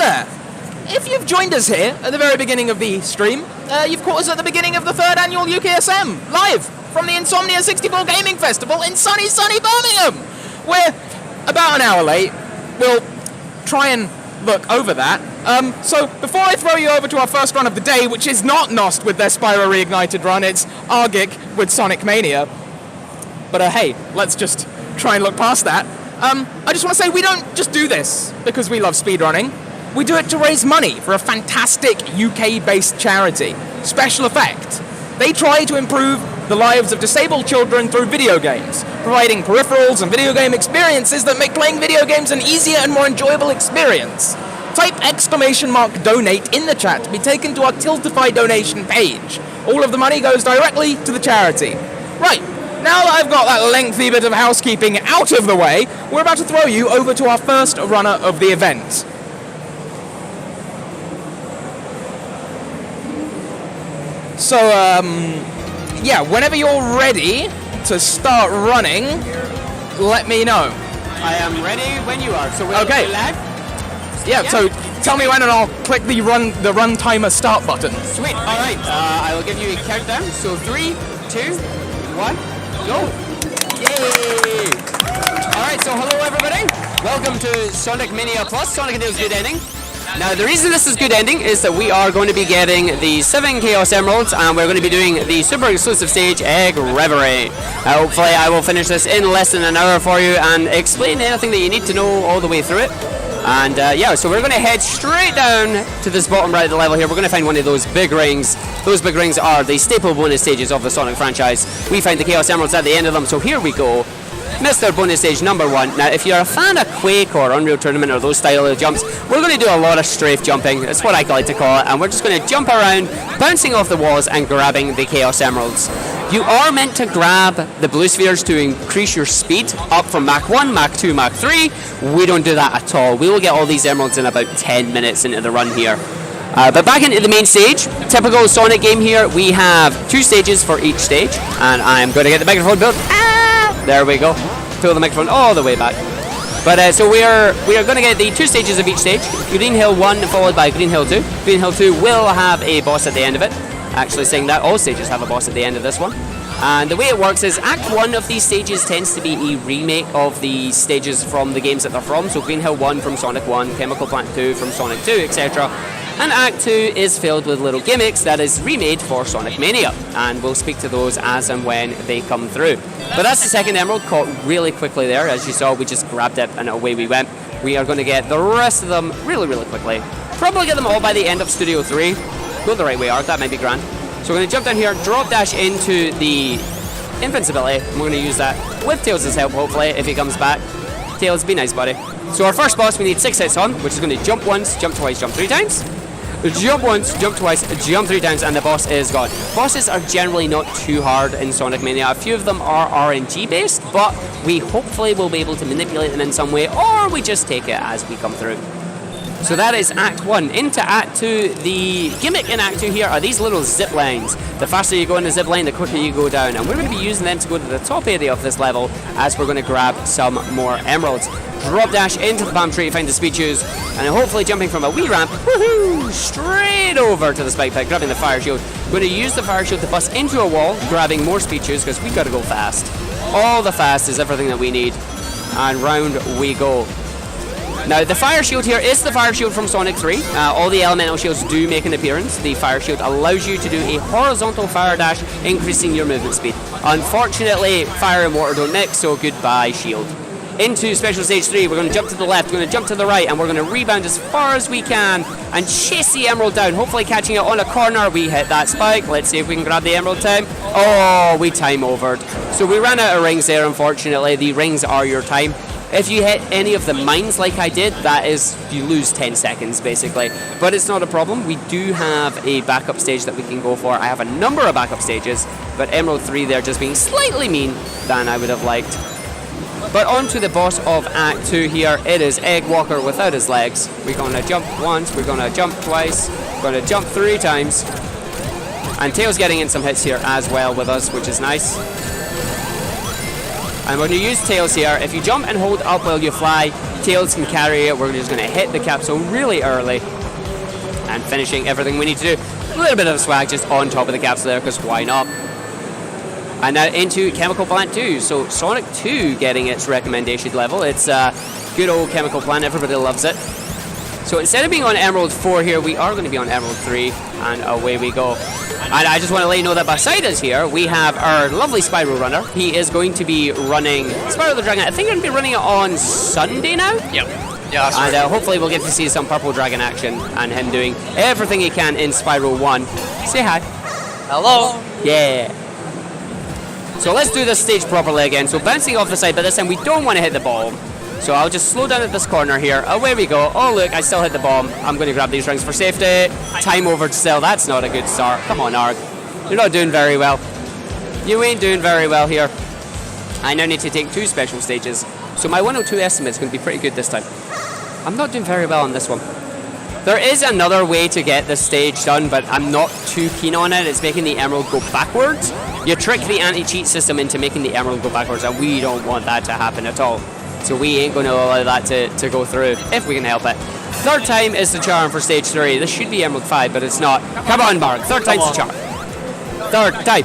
there! If you've joined us here at the very beginning of the stream, you've caught us at the beginning of the 3rd annual UKSM, live from the Insomnia64 Gaming Festival in sunny Birmingham! We're about an hour late. We'll try and look over that. So before I throw you over to our first run of the day, which is not Nost with their Spyro Reignited run, it's Argick with Sonic Mania. But hey, let's just try and look past that. I just want to say we don't just do this because we love speedrunning. We do it to raise money for a fantastic UK-based charity, Special Effect. They try to improve the lives of disabled children through video games, providing peripherals and video game experiences that make playing video games an easier and more enjoyable experience. Type !donate in the chat to be taken to our Tiltify donation page. All of the money goes directly to the charity. Right, now that I've got that lengthy bit of housekeeping out of the way, we're about to throw you over to our first runner of the event. So, yeah, whenever you're ready to start running, let me know. I am ready when you are. So we're live? Yeah, so tell me when and I'll click the run timer start button. Sweet. All right. I will give you a countdown. So 3, 2, 1, go. Yay! All right. So hello everybody. Welcome to Sonic Mania Plus. Sonic and Tails Good Ending. Now the reason this is good ending is that we are going to be getting the 7 Chaos Emeralds and we're going to be doing the super exclusive stage Egg Reverie. Hopefully I will finish this in less than an hour for you and explain anything that you need to know all the way through it. And yeah, so we're going to head straight down to this bottom right of the level here. We're going to find one of those big rings. Those big rings are the staple bonus stages of the Sonic franchise. We find the Chaos Emeralds at the end of them, so here we go. Mr. Bonus Stage number 1. Now, if you're a fan of Quake or Unreal Tournament or those style of jumps, we're going to do a lot of strafe jumping. That's what I like to call it. And we're just going to jump around, bouncing off the walls and grabbing the Chaos Emeralds. You are meant to grab the blue spheres to increase your speed up from Mach 1, Mach 2, Mach 3. We don't do that at all. We will get all these emeralds in about 10 minutes into the run here. But back into the main stage, typical Sonic game here, we have 2 stages for each stage. And I'm going to get the microphone built. There we go. Pull the microphone all the way back. But so we are going to get the 2 stages of each stage. Green Hill 1 followed by Green Hill 2. Green Hill 2 will have a boss at the end of it. Actually saying that all stages have a boss at the end of this one. And the way it works is Act 1 of these stages tends to be a remake of the stages from the games that they're from. So Green Hill 1 from Sonic 1, Chemical Plant 2 from Sonic 2, etc. And Act 2 is filled with little gimmicks that is remade for Sonic Mania. And we'll speak to those as and when they come through. But that's the second emerald, caught really quickly there. As you saw, we just grabbed it and away we went. We are going to get the rest of them really, really quickly. Probably get them all by the end of Studio 3. Go the right way, Art, that might be grand. So we're going to jump down here, drop dash into the invincibility. And we're going to use that with Tails' help, hopefully, if he comes back. Tails, be nice, buddy. So our first boss we need 6 hits on, which is going to jump once, jump twice, jump 3 times. Jump once, jump twice, jump 3 times, and the boss is gone. Bosses are generally not too hard in Sonic Mania. A few of them are RNG based, but we hopefully will be able to manipulate them in some way, or we just take it as we come through. So that is Act 1. Into Act 2, the gimmick in Act 2 here are these little zip lines. The faster you go in the zip line, the quicker you go down. And we're going to be using them to go to the top area of this level as we're going to grab some more emeralds. Drop dash into the palm tree to find the speed shoes, and then hopefully jumping from a wee ramp, woohoo, straight over to the spike pit, grabbing the fire shield. We're going to use the fire shield to bust into a wall, grabbing more speed shoes because we got to go fast. All the fast is everything that we need, and round we go. Now the fire shield here is the fire shield from Sonic 3. All the elemental shields do make an appearance. The fire shield allows you to do a horizontal fire dash, increasing your movement speed. Unfortunately, fire and water don't mix, so goodbye shield. Into Special Stage 3, we're going to jump to the left, we're going to jump to the right, and we're going to rebound as far as we can and chase the emerald down, hopefully catching it on a corner. We hit that spike. Let's see if we can grab the emerald time. Oh, we time overed. So we ran out of rings there, unfortunately. The rings are your time. If you hit any of the mines like I did, that is, you lose 10 seconds basically. But it's not a problem. We do have a backup stage that we can go for. I have a number of backup stages, but Emerald 3 there just being slightly mean than I would have liked. But on to the boss of Act 2 here. It is Egg Walker without his legs. We're going to jump once, we're going to jump twice, we're going to jump 3 times. And Tails getting in some hits here as well with us, which is nice. And we're going to use Tails here. If you jump and hold up while you fly, Tails can carry it. We're just going to hit the capsule really early and finishing everything we need to do. A little bit of swag just on top of the capsule there, because why not? And now into Chemical Plant 2. So Sonic 2 getting its recommendation level. It's good old Chemical Plant. Everybody loves it. So instead of being on Emerald 4 here, we are going to be on Emerald 3. And away we go. And I just want to let you know that beside us here, we have our lovely Spyro runner. He is going to be running Spyro the Dragon. I think he's going to be running it on Sunday now. Yep. Yeah, that's and right. hopefully we'll get to see some Purple Dragon action and him doing everything he can in Spyro 1. Say hi. Hello. Yeah. So let's do this stage properly again. So bouncing off the side, but this time we don't want to hit the ball. So I'll just slow down at this corner here. Away we go. Oh look, I still hit the bomb. I'm going to grab these rings for safety. Time over to still. That's not a good start. Come on, Arg. You're not doing very well. You ain't doing very well here. I now need to take 2 special stages. So my 102 estimate is going to be pretty good this time. I'm not doing very well on this one. There is another way to get this stage done, but I'm not too keen on it. It's making the emerald go backwards. You trick the anti-cheat system into making the emerald go backwards, and we don't want that to happen at all. So we ain't going to allow that to go through, if we can help it. 3rd time is the charm for stage 3. This should be Emerald 5, but it's not. Come on, Mark. 3rd time's the charm. 3rd time.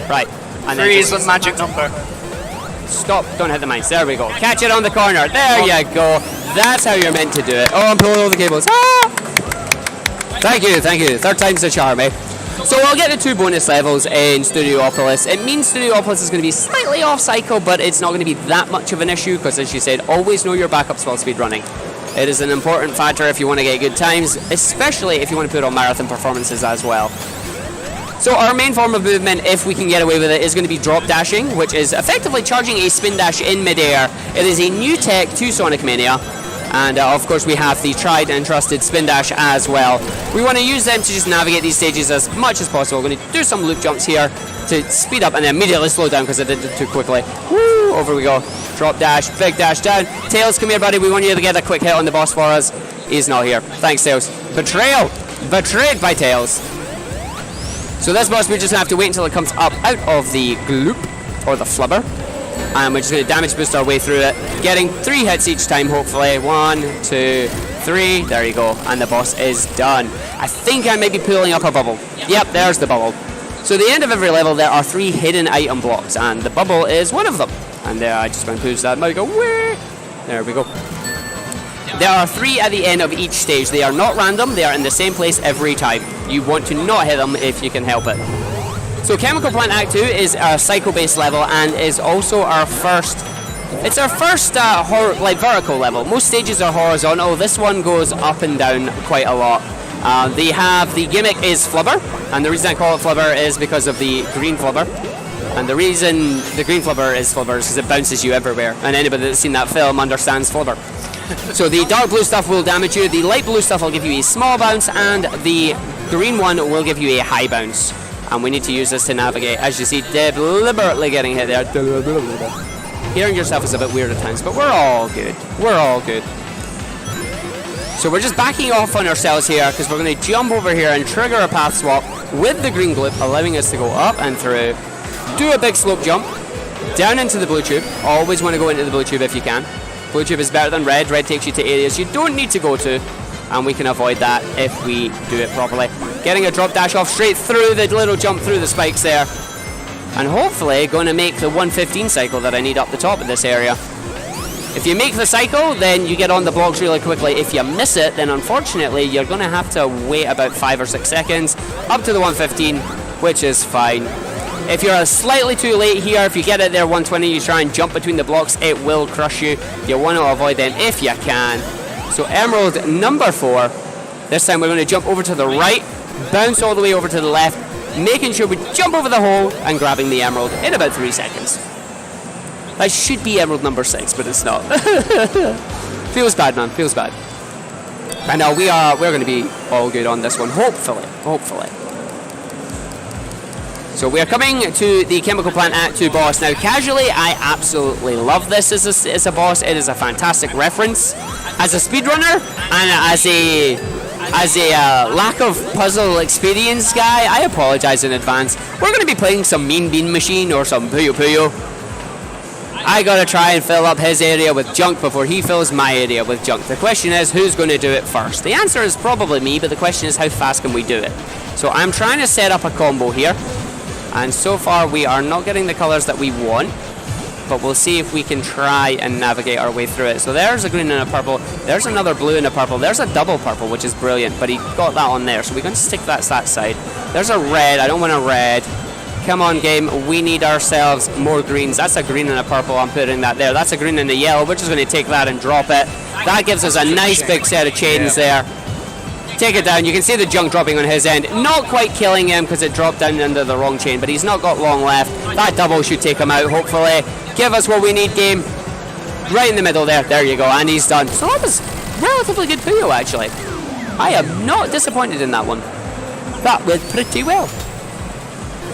Right. And 3 is the magic number. Stop. Don't hit the mines. There we go. Catch it on the corner. There you go. That's how you're meant to do it. Oh, I'm pulling all the cables. Ah! Thank you. 3rd time's the charm, eh? So we'll get the 2 bonus levels in Studiopolis. It means Studiopolis is going to be slightly off cycle, but it's not going to be that much of an issue because, as you said, always know your backups while speed running. It is an important factor if you want to get good times, especially if you want to put on marathon performances as well. So our main form of movement, if we can get away with it, is going to be drop dashing, which is effectively charging a spin dash in midair. It is a new tech to Sonic Mania. And of course we have the tried and trusted spin dash as well. We want to use them to just navigate these stages as much as possible. We're going to do some loop jumps here to speed up and then immediately slow down because I did it too quickly. Woo! Over we go. Drop dash, big dash down. Tails, come here, buddy. We want you to get a quick hit on the boss for us. He's not here. Thanks, Tails. Betrayal! Betrayed by Tails. So this boss, we just have to wait until it comes up out of the gloop, or the flubber. And we're just going to damage boost our way through it, getting 3 hits each time, hopefully. 1, 2, 3. There you go. And the boss is done. I think I may be pulling up a bubble. Yep, there's the bubble. So at the end of every level, there are 3 hidden item blocks, and the bubble is one of them. And there, I just went to push that. Might go, where? There we go. There are 3 at the end of each stage. They are not random. They are in the same place every time. You want to not hit them if you can help it. So Chemical Plant Act 2 is our cycle-based level and is also our first... It's our first vertical level. Most stages are horizontal. This one goes up and down quite a lot. The gimmick is flubber, and the reason I call it flubber is because of the green flubber. And the reason the green flubber is flubber is because it bounces you everywhere, and anybody that's seen that film understands flubber. So the dark blue stuff will damage you, the light blue stuff will give you a small bounce, and the green one will give you a high bounce. And we need to use this to navigate. As you see, deliberately getting hit there. Hearing yourself is a bit weird at times, but we're all good. We're all good. So we're just backing off on ourselves here because we're going to jump over here and trigger a path swap with the green gloop, allowing us to go up and through. Do a big slope jump down into the blue tube. Always want to go into the blue tube if you can. Blue tube is better than red. Red takes you to areas you don't need to go to, and we can avoid that if we do it properly. Getting a drop dash off straight through the little jump through the spikes there, and hopefully going to make the 115 cycle that I need up the top of this area. If you make the cycle, then you get on the blocks really quickly. If you miss it, then unfortunately you're going to have to wait about 5 or 6 seconds up to the 115, which is fine. If you're slightly too late here, if you get it there 120, you try and jump between the blocks, it will crush you. You want to avoid them if you can. So Emerald number 4. This time we're going to jump over to the right, bounce all the way over to the left, making sure we jump over the hole and grabbing the emerald in about 3 seconds. That should be Emerald number 6, but it's not. Feels bad, man. Feels bad. And now we're going to be all good on this one, hopefully. So we are coming to the Chemical Plant Act 2 boss. Now, casually, I absolutely love this as a boss. It is a fantastic reference. As a speedrunner and as a lack of puzzle experience guy, I apologize in advance. We're going to be playing some Mean Bean Machine or some Puyo Puyo. I gotta try and fill up his area with junk before he fills my area with junk. The question is, who's going to do it first? The answer is probably me, but the question is, how fast can we do it? So I'm trying to set up a combo here, and so far we are not getting the colors that we want, but we'll see if we can try and navigate our way through it. So there's a green and a purple, there's another blue and a purple, there's a double purple, which is brilliant, but he got that on there, so we're going to stick that side. There's a red, I don't want a red. Come on, game, we need ourselves more greens. That's a green and a purple, I'm putting that there. That's a green and a yellow, we're just going to take that and drop it. That gives us a nice big set of chains there. Take it down, you can see the junk dropping on his end. Not quite killing him because it dropped down under the wrong chain, but he's not got long left. That double should take him out, hopefully. Give us what we need, game. Right in the middle there, there you go, and he's done. So that was relatively good for you, actually. I am not disappointed in that one. That went pretty well.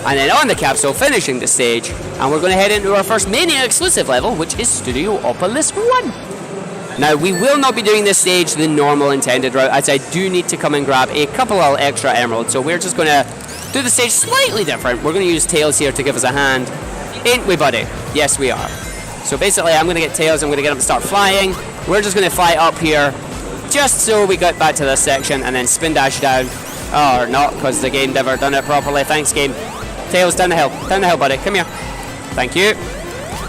And then on the capsule, finishing the stage, and we're going to head into our first Mania exclusive level, which is Studiopolis 1. Now, we will not be doing this stage the normal intended route, as I do need to come and grab a couple of extra emeralds, so we're just going to do the stage slightly different. We're going to use Tails here to give us a hand. Ain't we, buddy? Yes, we are. So basically, I'm going to get Tails, I'm going to get him to start flying. We're just going to fly up here, just so we get back to this section, and then spin dash down. Or not, because the game never done it properly. Thanks, game. Tails, down the hill, buddy, come here. Thank you.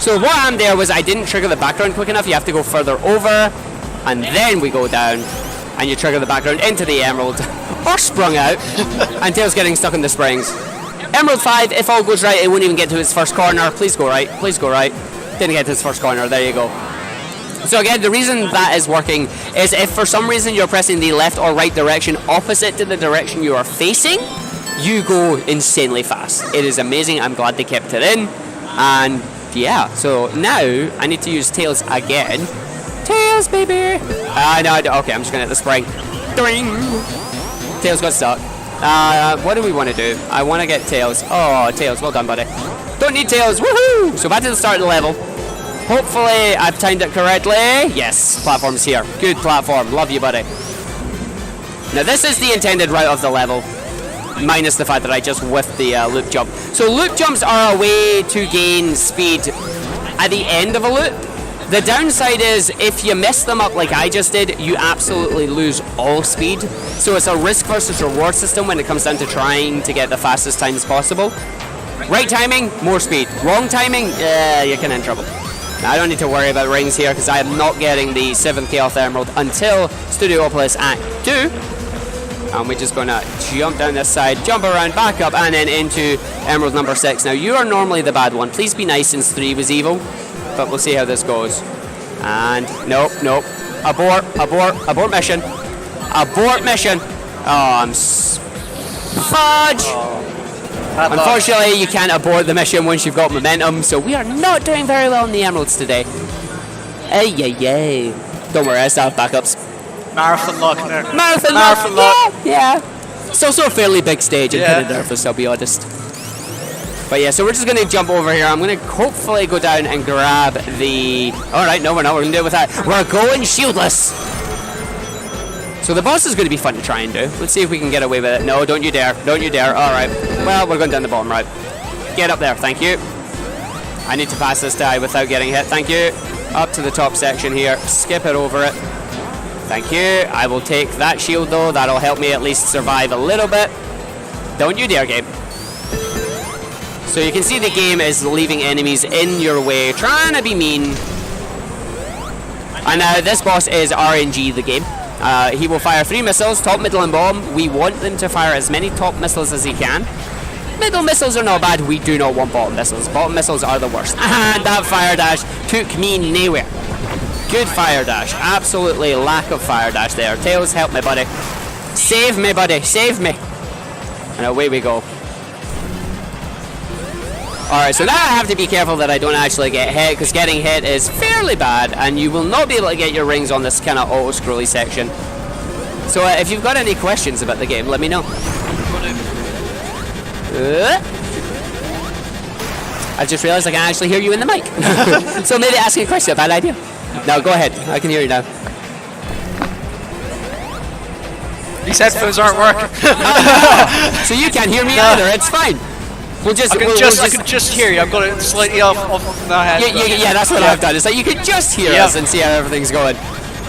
So what happened there was I didn't trigger the background quick enough. You have to go further over, and then we go down, and you trigger the background into the emerald, or sprung out, and Tails getting stuck in the springs. Emerald 5, if all goes right, it won't even get to its first corner. Please go right, please go right. Didn't get to its first corner, there you go. So again, the reason that is working is if for some reason you're pressing the left or right direction opposite to the direction you are facing, you go insanely fast. It is amazing. I'm glad they kept it in. And yeah, so now I need to use Tails again. Tails, baby! No, okay, I'm just going to hit the spring. Doing. Tails got stuck. What do we want to do? I want to get Tails. Oh, Tails, well done, buddy. Don't need Tails, woohoo! So back to the start of the level. Hopefully I've timed it correctly. Yes, platform's here. Good platform, love you, buddy. Now this is the intended route of the level, minus the fact that I just whiffed the loop jump. So loop jumps are a way to gain speed at the end of a loop. The downside is if you mess them up like I just did, you absolutely lose all speed. So it's a risk versus reward system when it comes down to trying to get the fastest times possible. Right timing, more speed. Wrong timing, you're kind of in trouble. Now, I don't need to worry about rings here because I am not getting the 7th Chaos Emerald until Studiopolis Act 2. And we're just going to jump down this side, jump around, back up, and then into Emerald number 6. Now, you are normally the bad one. Please be nice since 3 was evil. But we'll see how this goes. And, nope. Abort mission. Abort mission. Oh, fudge! Oh. Unfortunately, you can't abort the mission once you've got momentum, so we are not doing very well in the emeralds today. Ay. Don't worry, I still have backups. Marathon luck. Marathon luck. Yeah. It's also a fairly big stage and kind of nervous, I'll be honest. But yeah, so we're just going to jump over here. I'm going to hopefully go down and grab the... Alright, no, we're not. We're going to do it with that. We're going shieldless. So the boss is going to be fun to try and do. Let's see if we can get away with it. No, don't you dare. Don't you dare. Alright. Well, we're going down the bottom route. Get up there. Thank you. I need to pass this guy without getting hit. Thank you. Up to the top section here. Skip it over it. Thank you. I will take that shield though. That'll help me at least survive a little bit. Don't you dare, game. So you can see the game is leaving enemies in your way, trying to be mean. And now this boss is RNG the game. He will fire 3 missiles, top, middle, and bottom. We want them to fire as many top missiles as he can. Middle missiles are not bad. We do not want bottom missiles. Bottom missiles are the worst. And that fire dash took me nowhere. Good fire dash. Absolutely lack of fire dash there. Tails, help me, buddy. Save me, buddy. Save me. And away we go. Alright, so now I have to be careful that I don't actually get hit, because getting hit is fairly bad, and you will not be able to get your rings on this kind of auto-scrolly section. So if you've got any questions about the game, let me know. I just realized I can actually hear you in the mic. So maybe asking a question, a bad idea. No, go ahead. I can hear you now. These headphones aren't working. So you can't hear me either. It's fine. We'll just. I can just hear you. I've got it slightly off my head. Yeah, that's what I've done. It's like you can just hear us and see how everything's going.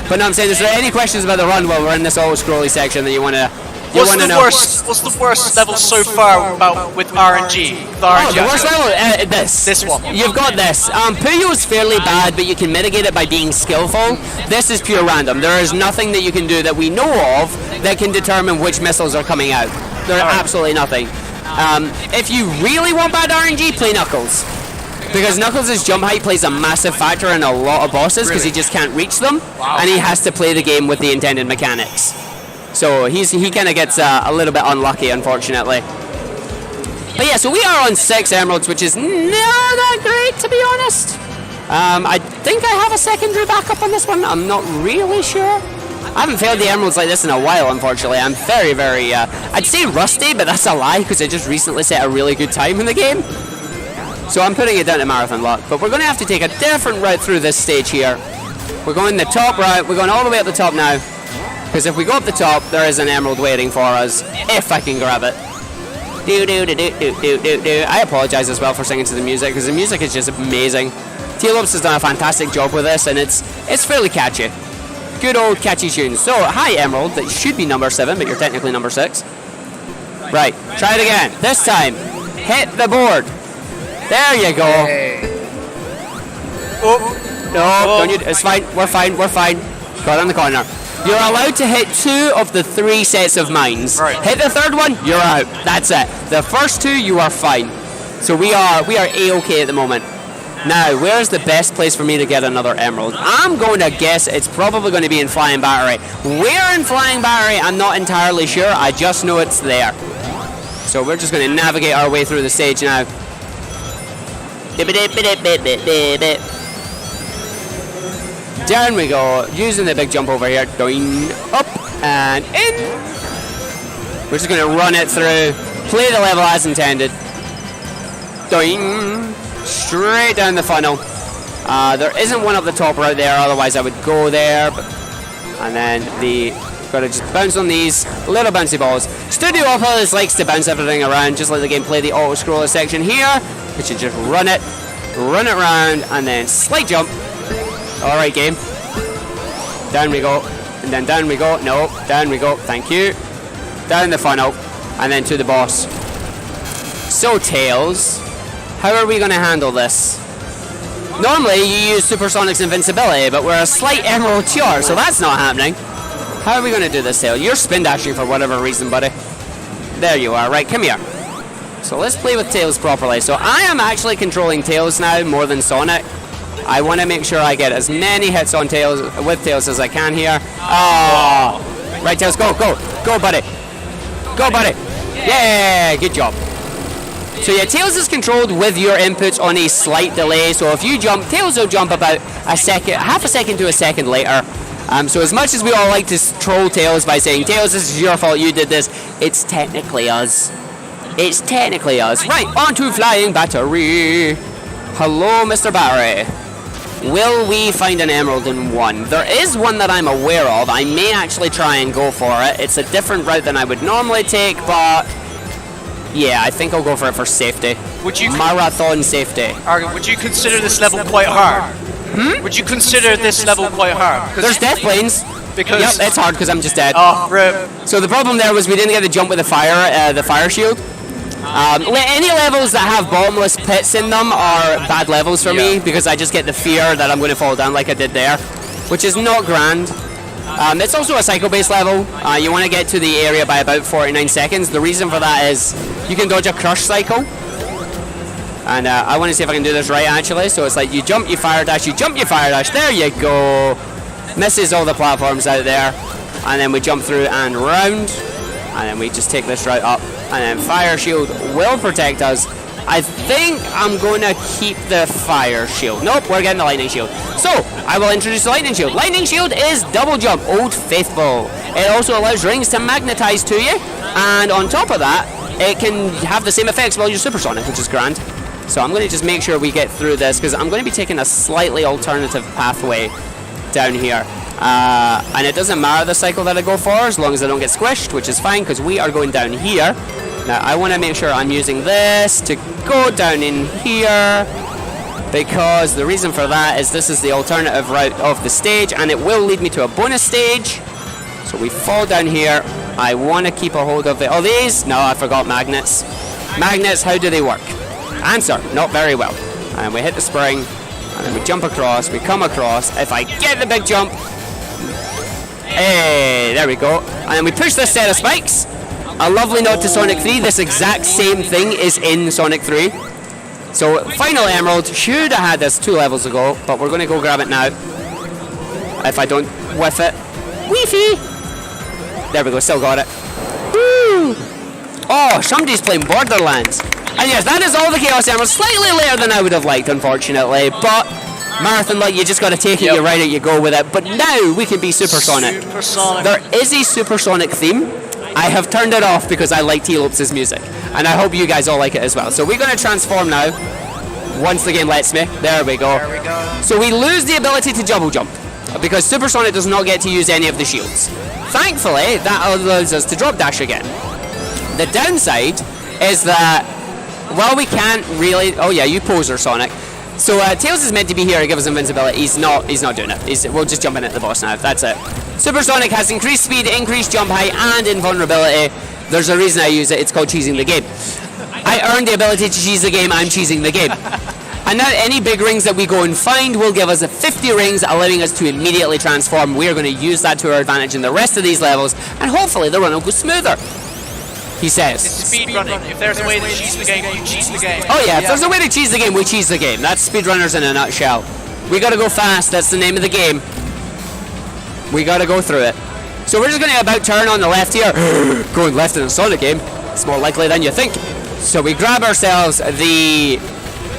But no, I'm saying, is there any questions about the run while we're in this auto-scrolly section that you want to know? What's the worst level so far with RNG? The worst level? This one. You've got this. Puyo's fairly bad, but you can mitigate it by being skillful. This is pure random. There is nothing that you can do that we know of that can determine which missiles are coming out. There's absolutely nothing. If you really want bad RNG, play Knuckles. Because Knuckles' jump height plays a massive factor in a lot of bosses because he just can't reach them, and he has to play the game with the intended mechanics. So he kind of gets a little bit unlucky, unfortunately. But yeah, so we are on 6 emeralds, which is not that great, to be honest. I think I have a secondary backup on this one. I'm not really sure. I haven't failed the emeralds like this in a while, unfortunately. I'm very, very, I'd say rusty, but that's a lie because I just recently set a really good time in the game. So I'm putting it down to marathon luck. But we're going to have to take a different route through this stage here. We're going the top route. We're going all the way up the top now. Because if we go up the top, there is an emerald waiting for us, if I can grab it. I apologize as well for singing to the music, because the music is just amazing. T-Lopes has done a fantastic job with this, and it's fairly catchy. Good old catchy tunes. So, hi Emerald, that should be number 7, but you're technically number 6. Right, try it again. This time, hit the board. There you go. Don't you? It's fine. We're fine. Got on the corner. You're allowed to hit 2 of the 3 sets of mines. Right. Hit the third one, you're out. That's it. The first 2, you are fine. So we are A-okay at the moment. Now, where's the best place for me to get another emerald? I'm going to guess it's probably going to be in Flying Battery. Where in Flying Battery, I'm not entirely sure. I just know it's there. So we're just going to navigate our way through the stage now. Down we go, using the big jump over here, going up and in. We're just going to run it through, play the level as intended. Going straight down the funnel. There isn't one up the top right there, otherwise I would go there. And then got to just bounce on these little bouncy balls. Studio Opus likes to bounce everything around, just like the game play the auto-scroller section here. You should just run it around, and then slight jump. Alright game. Down we go. And then down we go. No, down we go. Thank you. Down the funnel. And then to the boss. So Tails, how are we going to handle this? Normally you use Supersonic's invincibility, but we're a slight emerald cure, so that's not happening. How are we going to do this, Tails? You're spin dashing for whatever reason, buddy. There you are. Right, come here. So let's play with Tails properly. So I am actually controlling Tails now more than Sonic. I want to make sure I get as many hits on Tails with Tails as I can here. Oh, right, Tails, go, buddy, Yeah, good job. So yeah, Tails is controlled with your inputs on a slight delay. So if you jump, Tails will jump about half a second to a second later. So as much as we all like to troll Tails by saying, Tails, this is your fault, you did this, it's technically us. Right, on to Flying Battery. Hello, Mr. Battery. Will we find an emerald in 1? There is one that I'm aware of. I may actually try and go for it. It's a different route than I would normally take, but yeah, I think I'll go for it for safety. Marathon safety. Argick, would you consider this level quite hard? Would you consider this level quite hard? There's death planes. Because yep, it's hard because I'm just dead. Oh, rip. So the problem there was we didn't get the jump with the fire shield. Any levels that have bottomless pits in them are bad levels for me because I just get the fear that I'm going to fall down like I did there, which is not grand. It's also a cycle-based level. You want to get to the area by about 49 seconds. The reason for that is you can dodge a crush cycle. And I want to see if I can do this right, actually. So it's like you jump, you fire dash, you jump, you fire dash. There you go. Misses all the platforms out there. And then we jump through and round. And then we just take this route up. And then fire shield will protect us. I think I'm going to keep the fire shield. Nope, we're getting the lightning shield. So, I will introduce the lightning shield. Lightning shield is double jump, Old Faithful. It also allows rings to magnetize to you. And on top of that, it can have the same effects while you're supersonic, which is grand. So I'm going to just make sure we get through this, because I'm going to be taking a slightly alternative pathway down here. And it doesn't matter the cycle that I go for, as long as I don't get squished, which is fine, because we are going down here. Now I want to make sure I'm using this to go down in here, because the reason for that is this is the alternative route of the stage, and it will lead me to a bonus stage. So we fall down here. I want to keep a hold of it. Oh, these? No, I forgot magnets. Magnets, how do they work? Answer, not very well. And we hit the spring, and then we jump across, we come across. If I get the big jump, hey, there we go. And then we push this set of spikes. A lovely nod to Sonic 3. This exact same thing is in Sonic 3. So, final emerald. Should have had this 2 levels ago, but we're going to go grab it now. If I don't whiff it. Weefy! There we go, still got it. Woo! Oh, somebody's playing Borderlands. And yes, that is all the Chaos Emeralds. Slightly later than I would have liked, unfortunately. But, Marathon, like, you just got to take it, you ride it, you go with it. But now we can be Supersonic. Supersonic. There is a Supersonic theme. I have turned it off because I like T-Lopes' music. And I hope you guys all like it as well. So we're going to transform now. Once the game lets me. There we go. There we go. So we lose the ability to double jump, because Supersonic does not get to use any of the shields. Thankfully, that allows us to drop dash again. The downside is that while we can't really... Oh yeah, you poser, Sonic. So Tails is meant to be here to give us invincibility. He's not doing it. We'll just jump in at the boss now. That's it. Supersonic has increased speed, increased jump height, and invulnerability. There's a reason I use it. It's called cheesing the game. I earned the ability to cheese the game. I'm cheesing the game. And now any big rings that we go and find will give us 50 rings, allowing us to immediately transform. We are going to use that to our advantage in the rest of these levels, and hopefully the run will go smoother. He says. It's speed running. If there's a way to cheese the game, you cheese the game. Oh yeah, if there's a way to cheese the game, we cheese the game. That's speedrunners in a nutshell. We gotta go fast, that's the name of the game. We gotta go through it. So we're just gonna about turn on the left here. Going left in a Sonic game, it's more likely than you think. So we grab ourselves the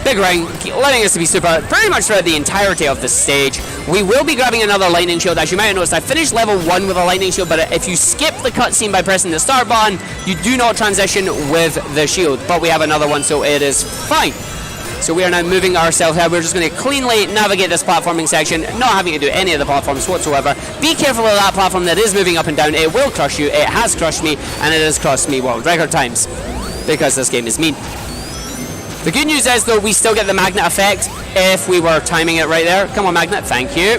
big ring, letting us to be super pretty much throughout the entirety of the stage. We will be grabbing another lightning shield. As you might have noticed, I finished level 1 with a lightning shield, but if you skip the cutscene by pressing the start button, you do not transition with the shield. But we have another one, so it is fine. So we are now moving ourselves out. We're just going to cleanly navigate this platforming section, not having to do any of the platforms whatsoever. Be careful of that platform that is moving up and down. It will crush you. It has crushed me, and it has crushed me world record times, because this game is mean. The good news is, though, we still get the magnet effect if we were timing it right there. Come on, magnet. Thank you.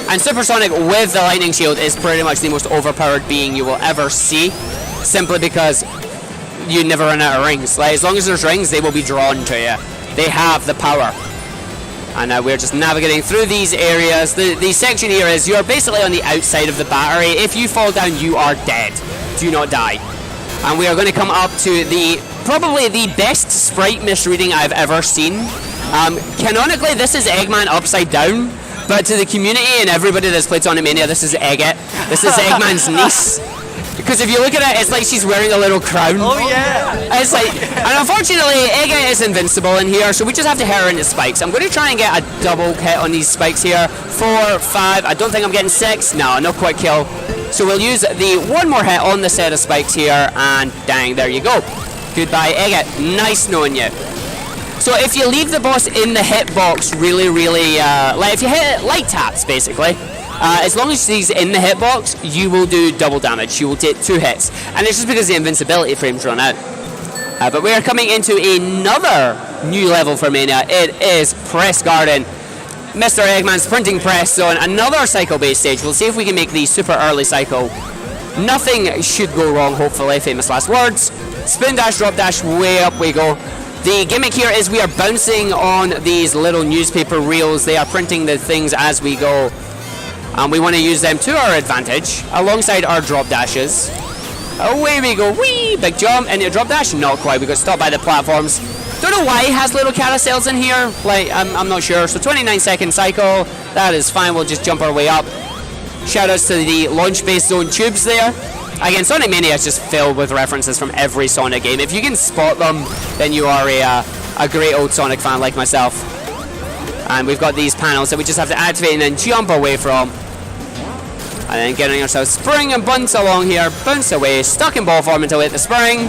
And Supersonic with the lightning shield is pretty much the most overpowered being you will ever see, simply because you never run out of rings. Like, as long as there's rings, they will be drawn to you. They have the power. And now we're just navigating through these areas. The section here is you're basically on the outside of the battery. If you fall down, you are dead. Do not die. And we are going to come up to probably the best sprite misreading I've ever seen. Canonically, this is Eggman upside down, but to the community and everybody that's played Sonic Mania, this is Eggette. This is Eggman's niece. Because if you look at it, it's like she's wearing a little crown. Oh yeah! It's like, and unfortunately, Eggette is invincible in here, so we just have to hit her into spikes. I'm going to try and get a double hit on these spikes here. 4, 5, I don't think I'm getting 6. No, no quick kill. So we'll use the one more hit on the set of spikes here, and dang, there you go. Goodbye, Eggette. Nice knowing you. So if you leave the boss in the hitbox really, like if you hit it light taps, basically, as long as he's in the hitbox, you will do double damage. You will take 2 hits. And it's just because the invincibility frames run out. But we are coming into another new level for Mania. It is Press Garden. Mr. Eggman's printing press zone. Another cycle-based stage. We'll see if we can make the super early cycle. Nothing should go wrong, hopefully. Famous last words. Spin dash, drop dash, way up we go. The gimmick here is we are bouncing on these little newspaper reels. They are printing the things as we go. And we want to use them to our advantage, alongside our drop dashes. Away we go, whee! Big jump, into drop dash, not quite, we got stopped by the platforms. Don't know why it has little carousels in here, like, I'm not sure. So 29-second cycle, that is fine, we'll just jump our way up. Shoutouts to the launch base zone tubes there. Again, Sonic Mania is just filled with references from every Sonic game. If you can spot them, then you are a great old Sonic fan like myself. And we've got these panels that we just have to activate and then jump away from. And then getting ourselves spring and bounce along here, bounce away, stuck in ball form until we hit the spring.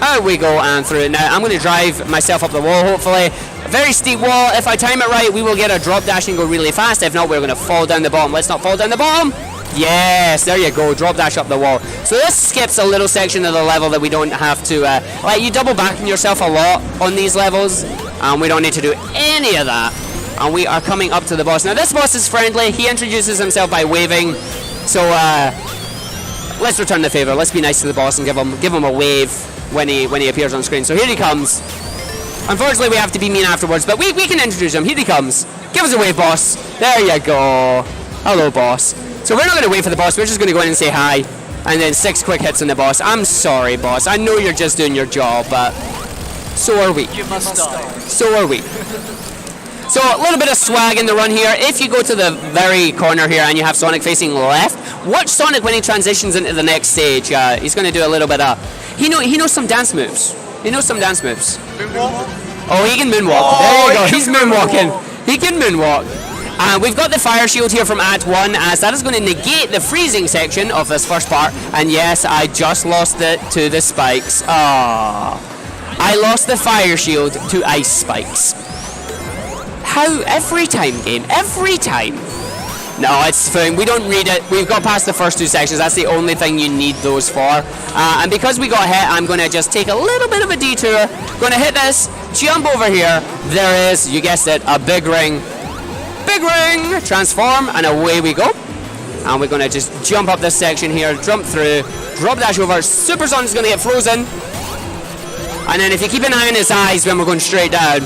Out we go and through it. Now I'm going to drive myself up the wall, hopefully. A very steep wall. If I time it right, we will get a drop dash and go really fast. If not, we're going to fall down the bottom. Let's not fall down the bottom. Yes, there you go. Drop dash up the wall. So this skips a little section of the level that we don't have to... like, you double back on yourself a lot on these levels, and we don't need to do any of that. And we are coming up to the boss. Now, this boss is friendly. He introduces himself by waving. So, let's return the favor. Let's be nice to the boss and give him a wave when he appears on screen. So here he comes. Unfortunately, we have to be mean afterwards, but we can introduce him. Here he comes. Give us a wave, boss. There you go. Hello, boss. So we're not going to wait for the boss. We're just going to go in and say hi. And then 6 quick hits on the boss. I'm sorry, boss. I know you're just doing your job, but so are we. You must die. So are we. So a little bit of swag in the run here. If you go to the very corner here and you have Sonic facing left, watch Sonic when he transitions into the next stage. He's going to do a little bit of... He knows some dance moves. He knows some dance moves. Moonwalk? Oh, he can moonwalk. There you go. He's moonwalking. He can moonwalk. We've got the fire shield here from Act 1, as that is going to negate the freezing section of this first part. And yes, I just lost it to the spikes. I lost the fire shield to ice spikes. How? Every time, game. Every time. No, it's fine. We don't need it. We've got past the first 2 sections. That's the only thing you need those for. And because we got hit, I'm going to just take a little bit of a detour. Going to hit this, jump over here. There is, you guessed it, a big ring. Big ring! Transform, and away we go. And we're going to just jump up this section here, jump through, drop dash over. Super Sonic's going to get frozen. And then if you keep an eye on his eyes when we're going straight down.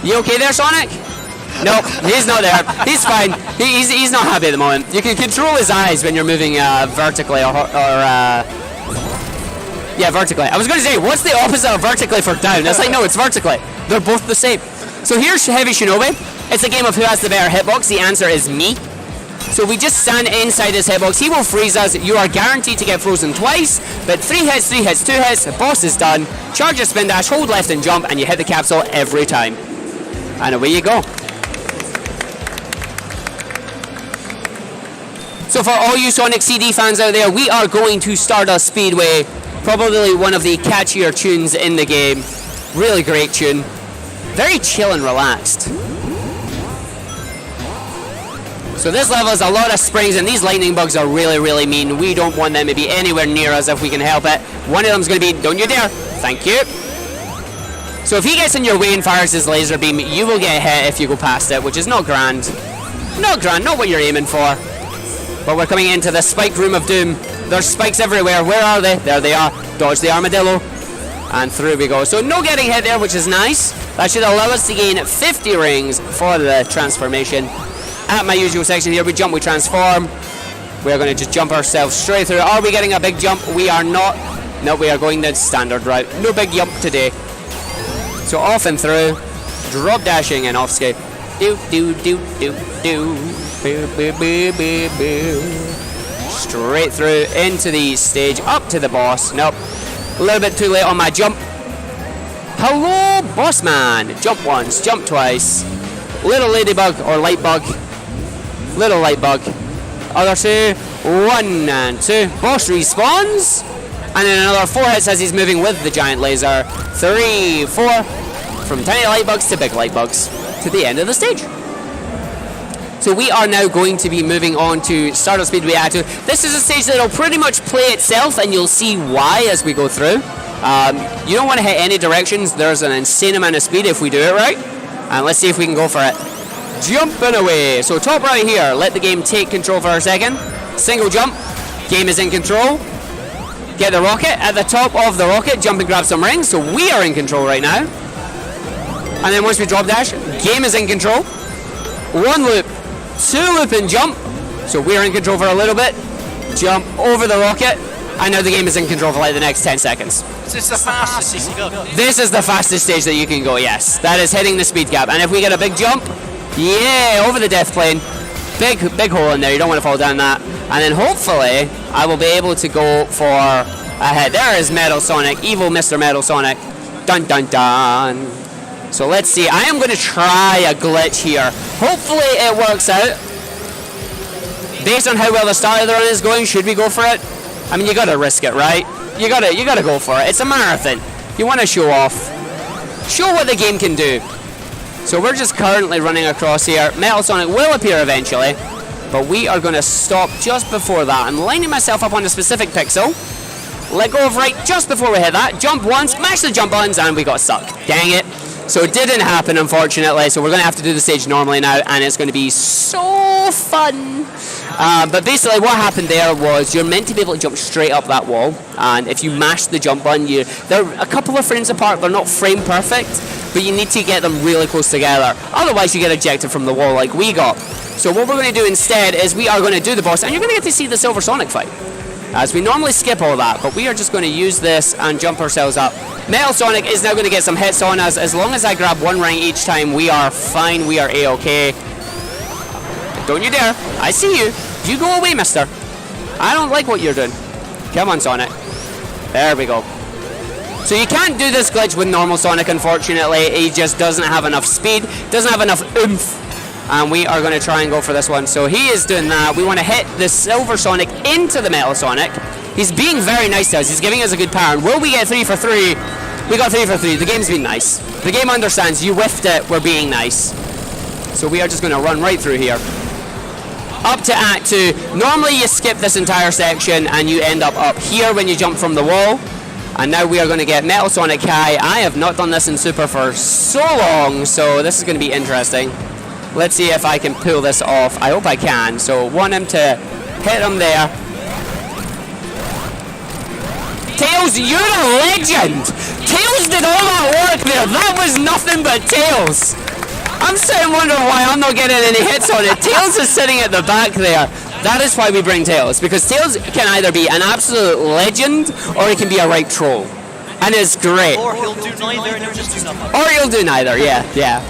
You okay there, Sonic? No, he's not there. He's fine. He's not happy at the moment. You can control his eyes when you're moving vertically or yeah, vertically. I was going to say, what's the opposite of vertically for down? It's like, no, it's vertically. They're both the same. So here's Heavy Shinobi. It's a game of who has the better hitbox. The answer is me. So we just stand inside his hitbox. He will freeze us. You are guaranteed to get frozen twice, but 3 hits, 2 hits, the boss is done. Charge your spin dash, hold left and jump, and you hit the capsule every time. And away you go. So for all you Sonic CD fans out there, we are going to Stardust Speedway. Probably one of the catchier tunes in the game. Really great tune. Very chill and relaxed. So this level has a lot of springs, and these lightning bugs are really, really mean. We don't want them to be anywhere near us if we can help it. One of them's going to be, don't you dare. Thank you. So if he gets in your way and fires his laser beam, you will get hit if you go past it, which is not grand. Not grand, not what you're aiming for. But we're coming into the spike room of doom. There's spikes everywhere. Where are they? There they are. Dodge the armadillo. And through we go. So no getting hit there, which is nice. That should allow us to gain 50 rings for the transformation. At my usual section here, we jump, we transform. We are going to just jump ourselves straight through. Are we getting a big jump? We are not. No, we are going the standard route. No big jump today. So off and through. Drop dashing and off skate. Do, do, do, do, do. Boo, boo, boo, boo, boo. Straight through into the stage, up to the boss. Nope. A little bit too late on my jump. Hello, boss man. Jump once, jump twice. Little ladybug or light bug. Little light bug. Other 2. 1 and 2. Boss respawns. And then another 4 hits as he's moving with the giant laser. 3, 4. From tiny light bugs to big light bugs. To the end of the stage. So we are now going to be moving on to Stardust Speedway Act 2. This is a stage that will pretty much play itself, and you'll see why as we go through. You don't want to hit any directions. There's an insane amount of speed if we do it right. And let's see if we can go for it. Jumping away. So top right here, let the game take control for a second. Single jump. Game is in control. Get the rocket. At the top of the rocket, jump and grab some rings. So we are in control right now. And then once we drop dash, game is in control. 1 loop. 2 loop and jump. So we're in control for a little bit. Jump over the rocket. And now the game is in control for like the next 10 seconds. Is this the fastest you can go? This is the fastest stage that you can go, yes. That is hitting the speed cap. And if we get a big jump, yeah, over the death plane. Big hole in there. You don't want to fall down that. And then hopefully, I will be able to go for a hit. There is Metal Sonic. Evil Mr. Metal Sonic. Dun, dun, dun. So let's see. I am going to try a glitch here. Hopefully it works out. Based on how well the start of the run is going, should we go for it? I mean, you gotta risk it, right? You gotta go for it. It's a marathon. You want to show off. Show what the game can do. So we're just currently running across here. Metal Sonic will appear eventually. But we are going to stop just before that. I'm lining myself up on a specific pixel. Let go of right just before we hit that. Jump once, mash the jump buttons, and we got stuck. Dang it. So it didn't happen, unfortunately. So we're going to have to do the stage normally now, and it's going to be so fun. But basically what happened there was you're meant to be able to jump straight up that wall, and if you mash the jump button, they're a couple of frames apart. They're not frame perfect, but you need to get them really close together. Otherwise you get ejected from the wall like we got. So what we're going to do instead is we are going to do the boss, and you're going to get to see the Silver Sonic fight, as we normally skip all that, but we are just going to use this and jump ourselves up. Metal Sonic is now going to get some hits on us. As long as I grab one ring each time, we are fine, we are A-okay. Don't you dare. I see you. You go away, mister. I don't like what you're doing. Come on, Sonic. There we go. So you can't do this glitch with normal Sonic, unfortunately. He just doesn't have enough speed, doesn't have enough oomph. And we are going to try and go for this one. So he is doing that. We want to hit the Silver Sonic into the Metal Sonic. He's being very nice to us. He's giving us a good power. And will we get 3 for 3? We got 3 for 3. The game's been nice. The game understands. You whiffed it. We're being nice. So we are just going to run right through here. Up to Act 2. Normally you skip this entire section and you end up here when you jump from the wall. And now we are going to get Metal Sonic High. I have not done this in Super for so long, so this is going to be interesting. Let's see if I can pull this off. I hope I can. So want him to hit him there. Tails, you're a legend! Tails did all that work there. That was nothing but Tails. I'm sitting wondering why I'm not getting any hits on it. Tails is sitting at the back there. That is why we bring Tails, because Tails can either be an absolute legend or he can be a right troll. And it's great. Or he'll do neither and he'll just do nothing. Or he'll do neither, yeah.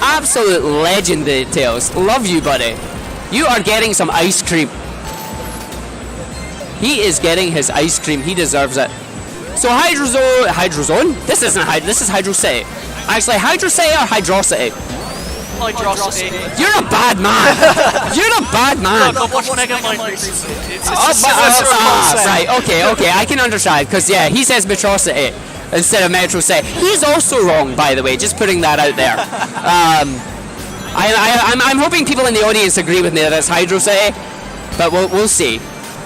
Absolute legend, Tails. Love you, buddy. You are getting some ice cream. He is getting his ice cream. He deserves it. So Hydrozone? This isn't this is Hydro City. Actually, Hydro City or Hydrocity? Hydrocity. You're a bad man. You're a bad man. Look, watch Mega Mind recently. It's right, okay, I can understand, because yeah, he says Metrocity instead of Metro City. He's also wrong, by the way, just putting that out there. I'm hoping people in the audience agree with me that it's Hydro City, but we'll see.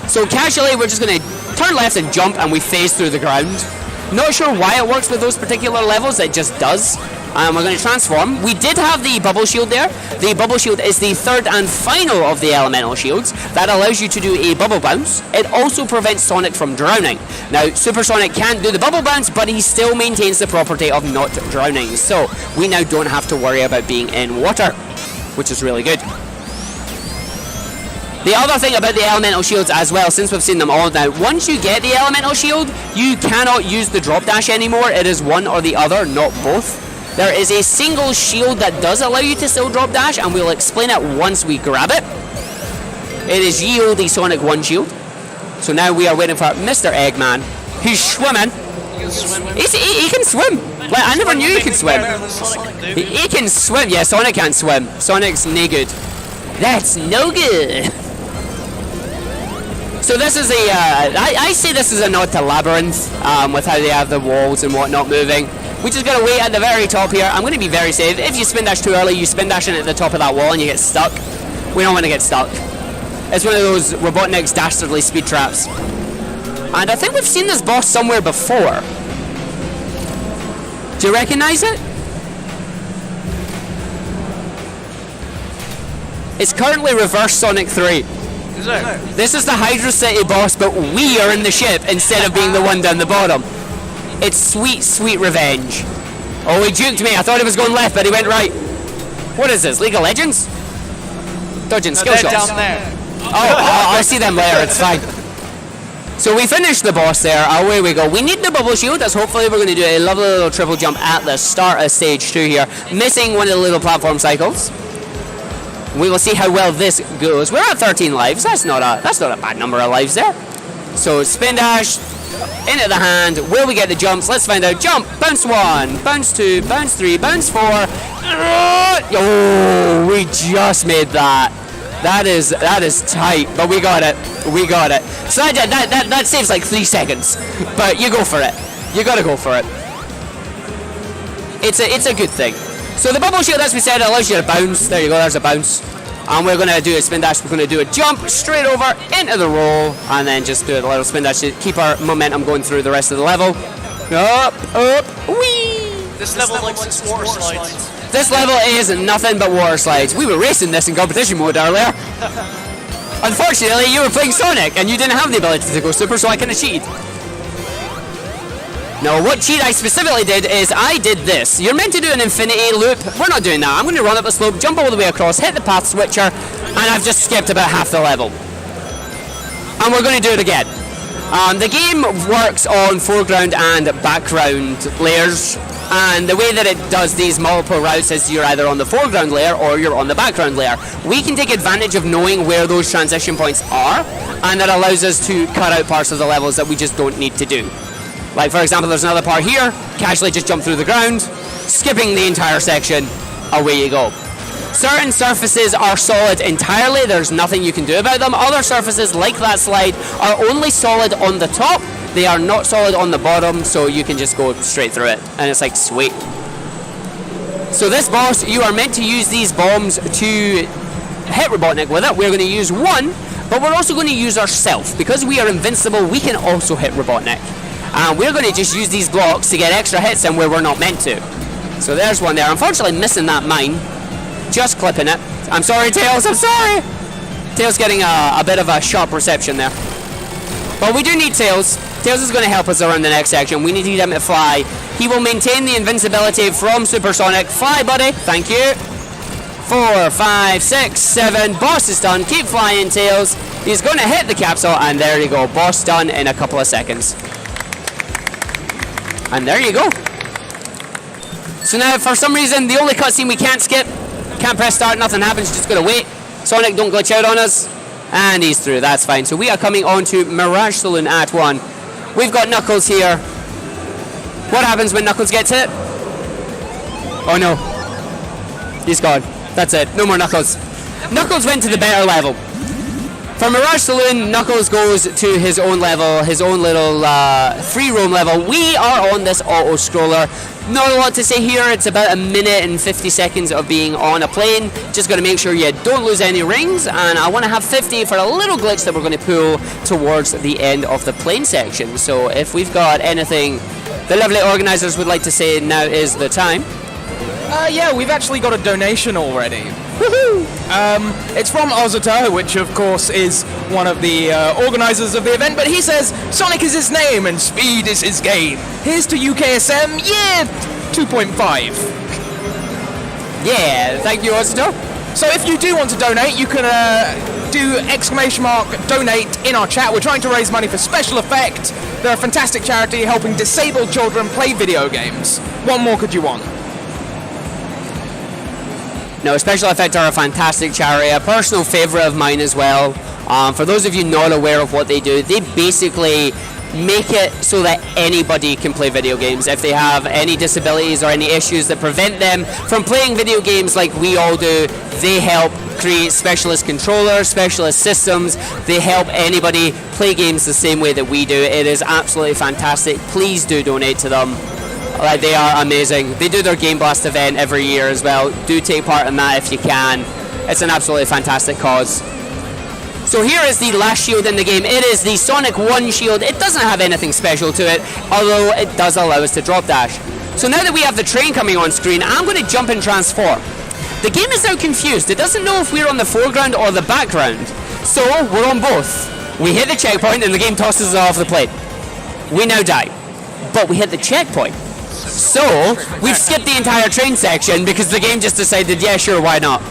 So casually, we're just going to turn left and jump, and we phase through the ground. Not sure why it works with those particular levels, it just does. We're going to transform. We did have the bubble shield there. The bubble shield is the third and final of the elemental shields. That allows you to do a bubble bounce. It also prevents Sonic from drowning. Now, Super Sonic can't do the bubble bounce, but he still maintains the property of not drowning. So, we now don't have to worry about being in water, which is really good. The other thing about the elemental shields as well, since we've seen them all now, once you get the elemental shield, you cannot use the drop dash anymore. It is one or the other, not both. There is a single shield that does allow you to still drop dash, and we'll explain it once we grab it. It is Ye Olde Sonic 1 shield. So now we are waiting for Mr. Eggman. He's swimming. He can swim. Like, I never knew he could swim. He can swim. Yeah, Sonic can't swim. Sonic's no good. That's no good. So this is I say this is a nod to Labyrinth, with how they have the walls and whatnot moving. We just gotta wait at the very top here. I'm gonna be very safe. If you spin dash too early, you spin dash in at the top of that wall and you get stuck. We don't want to get stuck. It's one of those Robotnik's dastardly speed traps. And I think we've seen this boss somewhere before. Do you recognize it? It's currently Reverse Sonic 3. Is it? This is the Hydro City boss, but we are in the ship instead of being the one down the bottom. It's sweet, sweet revenge. Oh, he juked me. I thought he was going left, but he went right. What is this, League of Legends? Dodging skill shots. Down there. Oh, I'll see them later, it's fine. So we finished the boss there, away we go. We need the bubble shield, as hopefully we're going to do a lovely little triple jump at the start of stage 2 here, missing one of the little platform cycles. We will see how well this goes. We're at 13 lives, that's not a bad number of lives there. So spin dash, into the hand, will we get the jumps? Let's find out. Jump, bounce 1, bounce 2, bounce 3, bounce 4. Oh, we just made that. That is tight, but we got it. We got it. So that saves like 3 seconds, but you go for it. You gotta go for it. It's a good thing. So the bubble shield, as we said, allows you to bounce. There you go. There's a bounce. And we're going to do a spin dash. We're going to do a jump straight over into the roll, and then just do a little spin dash to keep our momentum going through the rest of the level. Up, whee! This level likes water slides. This level is nothing but water slides. We were racing this in competition mode earlier. Unfortunately, you were playing Sonic, and you didn't have the ability to go super, so I kind of cheated. No, what cheat I specifically did is I did this. You're meant to do an infinity loop. We're not doing that. I'm going to run up the slope, jump all the way across, hit the path switcher, and I've just skipped about half the level. And we're going to do it again. The game works on foreground and background layers, and the way that it does these multiple routes is you're either on the foreground layer or you're on the background layer. We can take advantage of knowing where those transition points are, and that allows us to cut out parts of the levels that we just don't need to do. Like, for example, there's another part here, casually just jump through the ground, skipping the entire section, away you go. Certain surfaces are solid entirely, there's nothing you can do about them. Other surfaces, like that slide, are only solid on the top, they are not solid on the bottom, so you can just go straight through it. And it's like, sweet. So this boss, you are meant to use these bombs to hit Robotnik with it. We're going to use one, but we're also going to use ourselves. Because we are invincible, we can also hit Robotnik. And we're going to just use these blocks to get extra hits in where we're not meant to. So there's one there. Unfortunately, missing that mine. Just clipping it. I'm sorry, Tails, I'm sorry! Tails getting a bit of a sharp reception there. But we do need Tails. Tails is going to help us around the next section. We need him to fly. He will maintain the invincibility from Supersonic. Fly, buddy. Thank you. 4, 5, 6, 7. Boss is done. Keep flying, Tails. He's going to hit the capsule, and there you go. Boss done in a couple of seconds. And there you go. So now, for some reason, the only cutscene we can't skip, can't press start, nothing happens, just gotta wait. Sonic, don't glitch out on us. And he's through, that's fine. So we are coming on to Mirage Saloon Act 1. We've got Knuckles here. What happens when Knuckles gets hit? Oh no. He's gone. That's it, no more Knuckles. Knuckles went to the better level. For Mirage Saloon, Knuckles goes to his own level, his own little free roam level. We are on this auto-scroller. Not a lot to say here, it's about a minute and 50 seconds of being on a plane. Just got to make sure you don't lose any rings, and I want to have 50 for a little glitch that we're going to pull towards the end of the plane section. So if we've got anything the lovely organisers would like to say, now is the time. Yeah, we've actually got a donation already. Woohoo! It's from Ozata, which of course is one of the organisers of the event, but he says Sonic is his name and speed is his game. Here's to UKSM, yeah, 2.5. Yeah, thank you, Ozata. So if you do want to donate, you can do !donate in our chat. We're trying to raise money for Special Effect. They're a fantastic charity helping disabled children play video games. What more could you want? No, Special Effect are a fantastic charity, a personal favourite of mine as well. For those of you not aware of what they do, they basically make it so that anybody can play video games. If they have any disabilities or any issues that prevent them from playing video games like we all do, they help create specialist controllers, specialist systems. They help anybody play games the same way that we do. It is absolutely fantastic. Please do donate to them. Like, they are amazing. They do their Game Blast event every year as well. Do take part in that if you can. It's an absolutely fantastic cause. So here is the last shield in the game. It is the Sonic 1 shield. It doesn't have anything special to it, although it does allow us to drop dash. So now that we have the train coming on screen, I'm going to jump and transform. The game is now confused. It doesn't know if we're on the foreground or the background. So we're on both. We hit the checkpoint and the game tosses us off the plate. We now die. But we hit the checkpoint. So we've skipped the entire train section because the game just decided, yeah, sure, why not?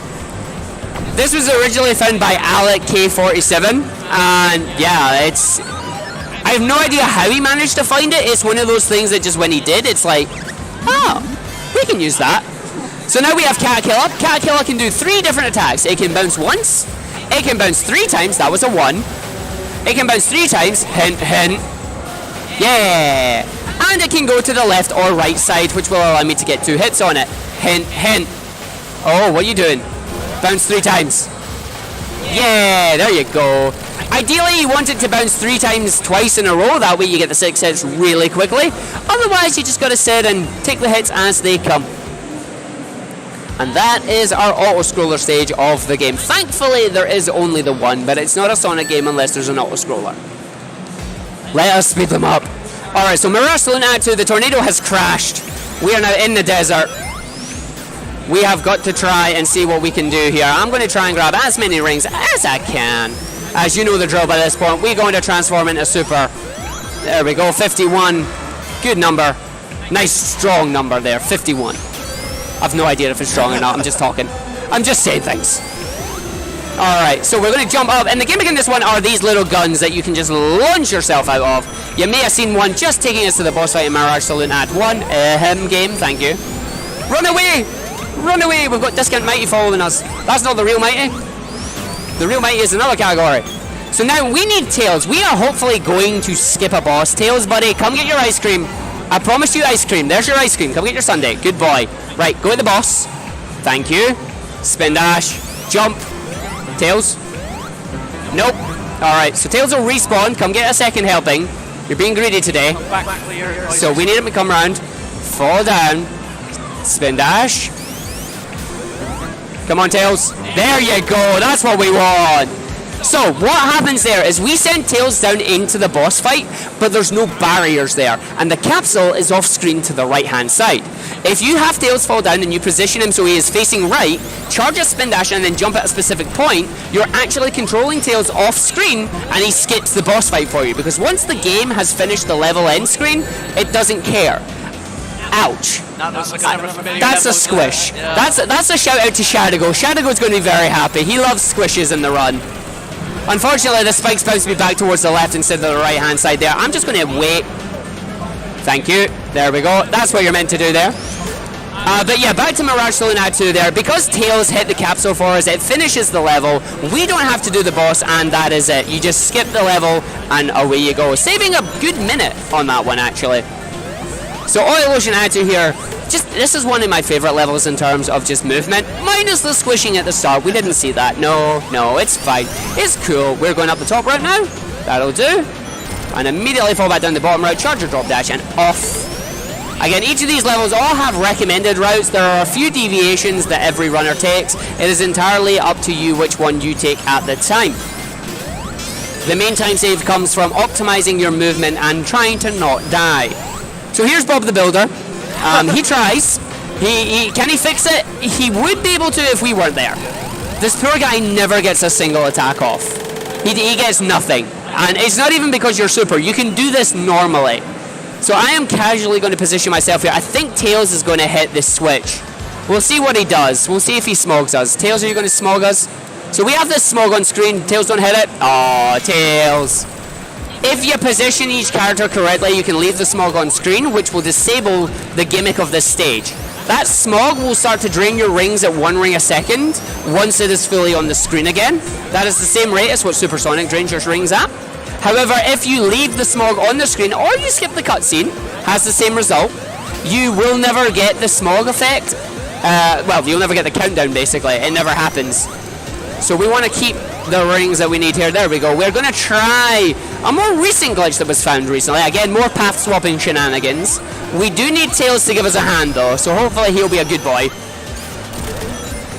This was originally found by Alec K47, and yeah, I have no idea how he managed to find it. It's one of those things that just when he did, it's like, oh, we can use that. So now we have Caterkiller. Caterkiller can do 3 different attacks. It can bounce once, it can bounce 3 times, that was a 1. It can bounce 3 times, hint, hint, yeah. And it can go to the left or right side, which will allow me to get 2 hits on it, hint, hint. Oh, what are you doing? Bounce 3 times. Yeah, there you go. Ideally, you want it to bounce 3 times twice in a row. That way you get the 6 hits really quickly. Otherwise, you just got to sit and take the hits as they come. And that is our auto-scroller stage of the game. Thankfully, there is only the one, but it's not a Sonic game unless there's an auto-scroller. Let us speed them up. Alright, so Mirage Saloon Act 2, the tornado has crashed. We are now in the desert. We have got to try and see what we can do here. I'm going to try and grab as many rings as I can. As you know the drill by this point, we're going to transform into Super. There we go, 51. Good number. Nice, strong number there, 51. I've no idea if it's strong or not, I'm just talking. I'm just saying things. Alright, so we're going to jump up, and the gimmick in this one are these little guns that you can just launch yourself out of. You may have seen one just taking us to the boss fight in Mirage Saloon Act 1. Game, thank you. Run away! Run away! We've got Discount Mighty following us. That's not the real Mighty. The real Mighty is another category. So now we need Tails. We are hopefully going to skip a boss. Tails, buddy, come get your ice cream. I promised you ice cream. There's your ice cream. Come get your sundae. Good boy. Right, go at the boss. Thank you. Spin dash. Jump. Tails. Nope. Alright, so Tails will respawn. Come get a second helping. You're being greedy today. So we need him to come around. Fall down. Spin dash. Come on, Tails. There you go. That's what we want. So what happens there is we send Tails down into the boss fight, but there's no barriers there, and the capsule is off screen to the right hand side. If you have Tails fall down and you position him so he is facing right, charge a spin dash and then jump at a specific point, you're actually controlling Tails off screen and he skips the boss fight for you, because once the game has finished the level end screen, it doesn't care. Ouch. That's a squish. That's a shout out to Shadigo. Shadigo's going to be very happy. He loves squishes in the run. Unfortunately, the spikes bounce me back towards the left instead of the right hand side there. I'm just going to wait. Thank you. There we go. That's what you're meant to do there. But yeah, back to Mirage Saloon Act 2 there. Because Tails hit the capsule for us, it finishes the level. We don't have to do the boss, and that is it. You just skip the level, and away you go. Saving a good minute on that one, actually. So Oil Ocean Act 2 here. This is one of my favourite levels in terms of just movement, minus the squishing at the start. We didn't see that. No, it's fine. It's cool. We're going up the top route now. That'll do. And immediately fall back down the bottom route, charge your drop dash, and off. Again, each of these levels all have recommended routes. There are a few deviations that every runner takes. It is entirely up to you which one you take at the time. The main time save comes from optimizing your movement and trying to not die. So here's Bob the Builder. He tries. Can he fix it? He would be able to if we weren't there. This poor guy never gets a single attack off. He gets nothing. And it's not even because you're super. You can do this normally. So I am casually going to position myself here. I think Tails is going to hit this switch. We'll see what he does. We'll see if he smogs us. Tails, are you going to smog us? So we have this smog on screen. Tails, don't hit it. Oh, Tails. If you position each character correctly, you can leave the smog on screen, which will disable the gimmick of this stage. That smog will start to drain your rings at 1 ring a second once it is fully on the screen again. That is the same rate as what Supersonic drains your rings at. However, if you leave the smog on the screen or you skip the cutscene, has the same result. You will never get the smog effect. Well, you'll never get the countdown, basically. It never happens. So we want to keep the rings that we need here. There we go. We're going to try a more recent glitch that was found recently. Again, more path swapping shenanigans. We do need Tails to give us a hand, though, so hopefully he'll be a good boy.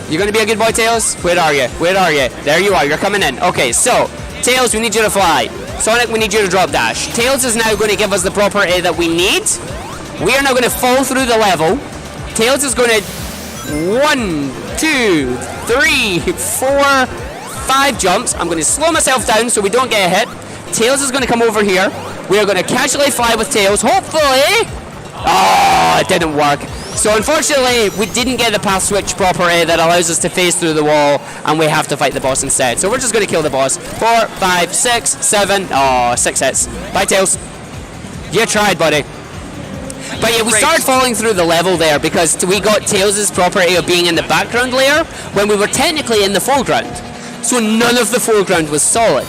You going to be a good boy, Tails? Where are you? Where are you? There you are. You're coming in. Okay, so Tails, we need you to fly. Sonic, we need you to drop dash. Tails is now going to give us the property that we need. We are now going to fall through the level. Tails is going to 1, 2, 3, 4, 5 jumps. I'm going to slow myself down so we don't get a hit. Tails is going to come over here. We are going to casually fly with Tails, hopefully. Oh, it didn't work. So unfortunately, we didn't get the path switch property that allows us to phase through the wall, and we have to fight the boss instead. So we're just going to kill the boss. 4, 5, 6, 7. Oh, 6 hits. Bye, Tails. You tried, buddy. But yeah, we started falling through the level there because we got Tails' property of being in the background layer when we were technically in the foreground. So none of the foreground was solid.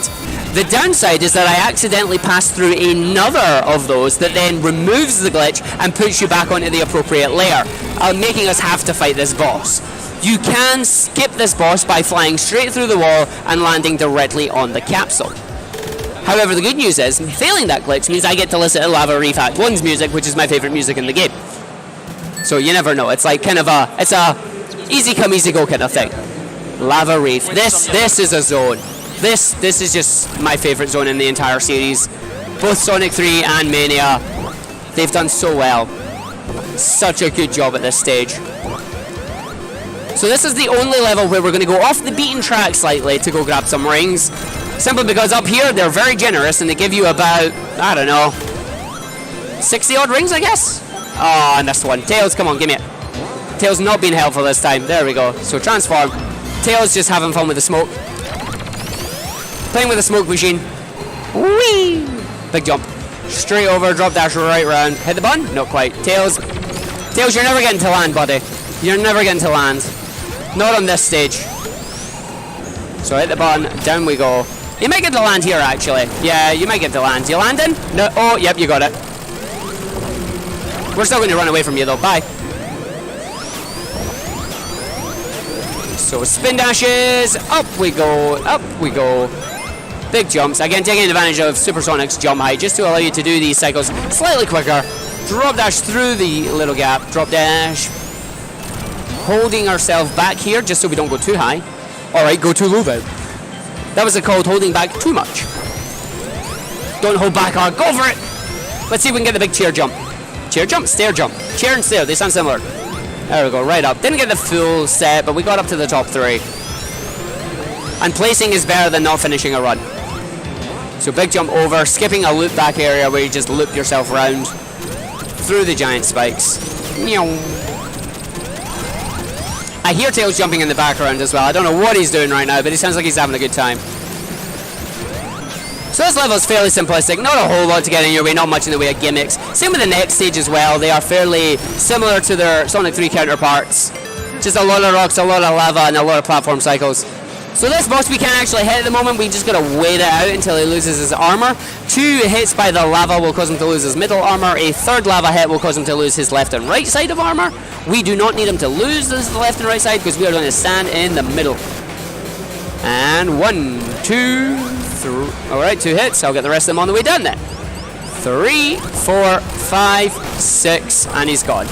The downside is that I accidentally passed through another of those that then removes the glitch and puts you back onto the appropriate layer, making us have to fight this boss. You can skip this boss by flying straight through the wall and landing directly on the capsule. However, the good news is, failing that glitch means I get to listen to Lava Reef Act 1's music, which is my favourite music in the game. So you never know. It's like kind of it's a easy come, easy go kind of thing. Lava Reef. This is a zone. This is just my favorite zone in the entire series. Both Sonic 3 and Mania, they've done so well. Such a good job at this stage. So this is the only level where we're going to go off the beaten track slightly to go grab some rings. Simply because up here they're very generous and they give you about, I don't know, 60 odd rings, I guess? Oh, I missed one. Tails, come on, give me it. Tails not being helpful this time. There we go. So transform. Tails just having fun with the smoke. Playing with the smoke machine. Whee! Big jump. Straight over, drop dash right round. Hit the button? Not quite. Tails. Tails, you're never getting to land, buddy. You're never getting to land. Not on this stage. So hit the button. Down we go. You might get to land here, actually. Yeah, you might get to land. You landing? No. Oh, yep, you got it. We're still going to run away from you, though. Bye. So spin dashes. Up we go. Up we go. Big jumps. Again, taking advantage of Supersonic's jump height just to allow you to do these cycles slightly quicker. Drop dash through the little gap. Drop dash. Holding ourselves back here just so we don't go too high. Alright, go too low then. That was called holding back too much. Don't hold back hard. Go for it! Let's see if we can get the big chair jump. Chair jump? Stair jump. Chair and stair. They sound similar. There we go. Right up. Didn't get the full set, but we got up to the top 3. And placing is better than not finishing a run. So big jump over, skipping a loop back area where you just loop yourself around through the giant spikes. Meow. I hear Tails jumping in the background as well. I don't know what he's doing right now, but he sounds like he's having a good time. So this level is fairly simplistic, not a whole lot to get in your way, not much in the way of gimmicks. Same with the next stage as well, they are fairly similar to their Sonic 3 counterparts. Just a lot of rocks, a lot of lava, and a lot of platform cycles. So this boss we can't actually hit at the moment, we just gotta wait it out until he loses his armor. 2 hits by the lava will cause him to lose his middle armor, a 3rd lava hit will cause him to lose his left and right side of armor. We do not need him to lose his left and right side because we are going to stand in the middle. And 1, 2, 3, alright, 2 hits, I'll get the rest of them on the way down then. 3, 4, 5, 6, and he's gone.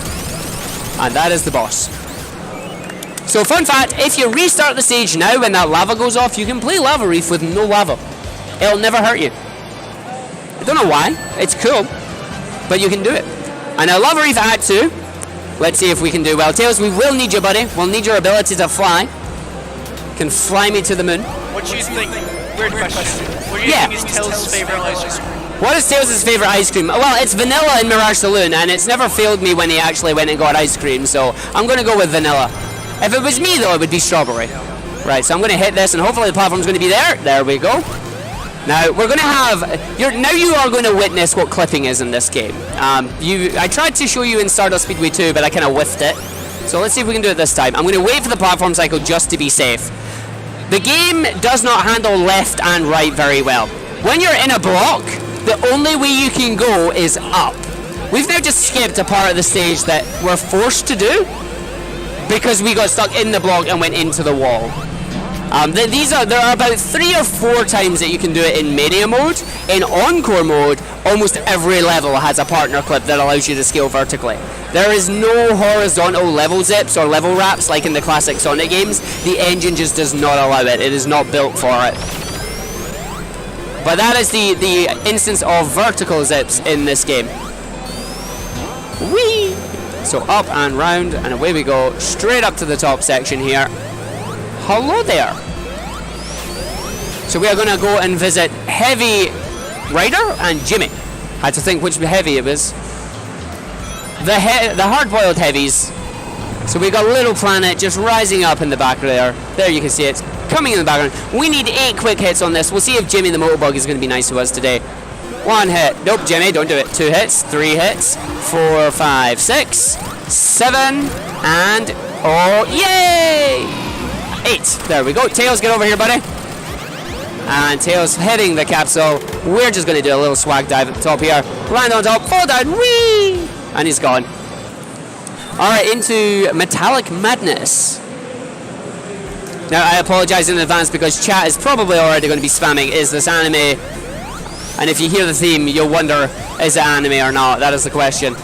And that is the boss. So fun fact, if you restart the stage now when that lava goes off, you can play Lava Reef with no lava. It'll never hurt you. I don't know why, it's cool, but you can do it. And now Lava Reef Act 2, let's see if we can do well. Tails, we will need you, buddy. We'll need your ability to fly. Can fly me to the moon. What do you think? Weird question. What do you think is Tails' favorite ice cream? What is Tails' favorite ice cream? Well, it's vanilla in Mirage Saloon, and it's never failed me when he actually went and got ice cream, so I'm going to go with vanilla. If it was me, though, it would be strawberry. Right, so I'm going to hit this, and hopefully the platform's going to be there. There we go. Now, we're going to have... Now you are going to witness what clipping is in this game. I tried to show you in Stardust Speedway 2, but I kind of whiffed it. So let's see if we can do it this time. I'm going to wait for the platform cycle just to be safe. The game does not handle left and right very well. When you're in a block, the only way you can go is up. We've now just skipped a part of the stage that we're forced to do because we got stuck in the block and went into the wall. There are about 3 or 4 times that you can do it in Mania mode. In Encore mode, almost every level has a partner clip that allows you to scale vertically. There is no horizontal level zips or level wraps like in the classic Sonic games. The engine just does not allow it. It is not built for it. But that is the instance of vertical zips in this game. Whee! So up and round, and away we go, straight up to the top section here. Hello there. So we are going to go and visit Heavy Rider and Jimmy. Had to think which heavy it was. The hard-boiled heavies. So we got Little Planet just rising up in the back there. There you can see it coming in the background. We need 8 quick hits on this. We'll see if Jimmy the Motorbug is going to be nice to us today. 1 hit. Nope, Jimmy, don't do it. 2 hits, 3 hits, 4, 5, 6, 7, and oh, yay! 8. There we go. Tails, get over here, buddy. And Tails hitting the capsule. We're just going to do a little swag dive at the top here. Land on top, fall down, whee! And he's gone. Alright, into Metallic Madness. Now, I apologize in advance because chat is probably already going to be spamming, is this anime? And if you hear the theme, you'll wonder, is it anime or not? That is the question.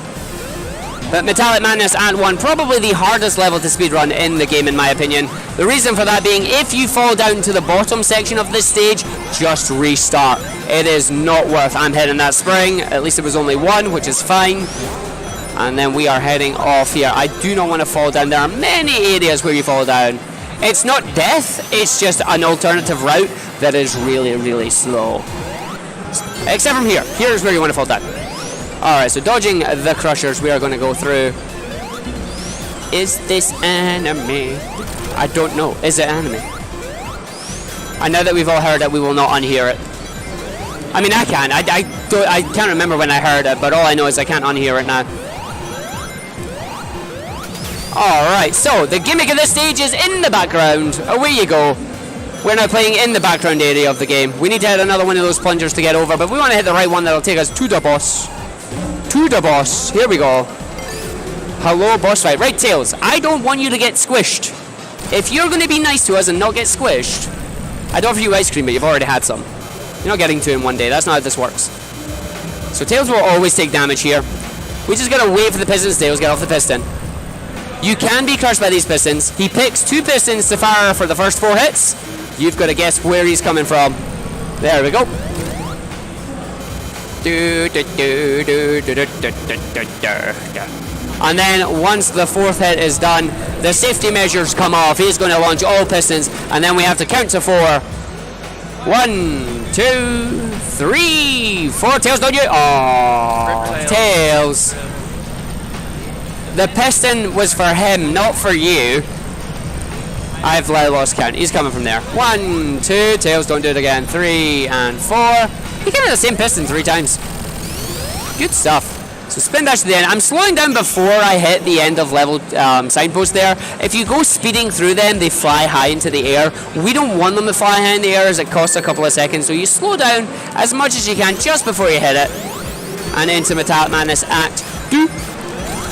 But Metallic Madness Act 1, probably the hardest level to speedrun in the game in my opinion. The reason for that being, if you fall down to the bottom section of this stage, just restart. It is not worth. I'm hitting that spring, at least it was only one, which is fine. And then we are heading off here. I do not want to fall down. There are many areas where you fall down. It's not death, it's just an alternative route that is really, really slow. Except from here. Here's where you want to fall down. Alright, so dodging the crushers, we are going to go through. Is this anime? I don't know. Is it anime? I know that we've all heard it, we will not unhear it. I mean, I can. I can't remember when I heard it, but all I know is I can't unhear it now. Alright, so the gimmick of this stage is in the background. Away you go. We're now playing in the background area of the game. We need to hit another one of those plungers to get over, but we want to hit the right one that'll take us to the boss. To the boss. Here we go. Hello, boss fight. Right, Tails. I don't want you to get squished. If you're going to be nice to us and not get squished, I'd offer you ice cream, but you've already had some. You're not getting to in one day. That's not how this works. So Tails will always take damage here. We just got to wait for the pistons. Tails, get off the piston. You can be crushed by these pistons. He picks 2 pistons to fire for the first 4 hits. You've got to guess where he's coming from. There we go. And then once the 4th hit is done, the safety measures come off. He's going to launch all pistons, and then we have to count to 4. 1, 2, 3, 4. Tails, don't you? Oh, Tails. The piston was for him, not for you. I've lost count. He's coming from there. 1, 2. Tails, don't do it again. 3 and 4. He gave me the same piston 3 times. Good stuff. So spin dash to the end. I'm slowing down before I hit the end of level signpost there. If you go speeding through them, they fly high into the air. We don't want them to fly high in the air as it costs a couple of seconds. So you slow down as much as you can just before you hit it. And into Metallic Madness Act 2.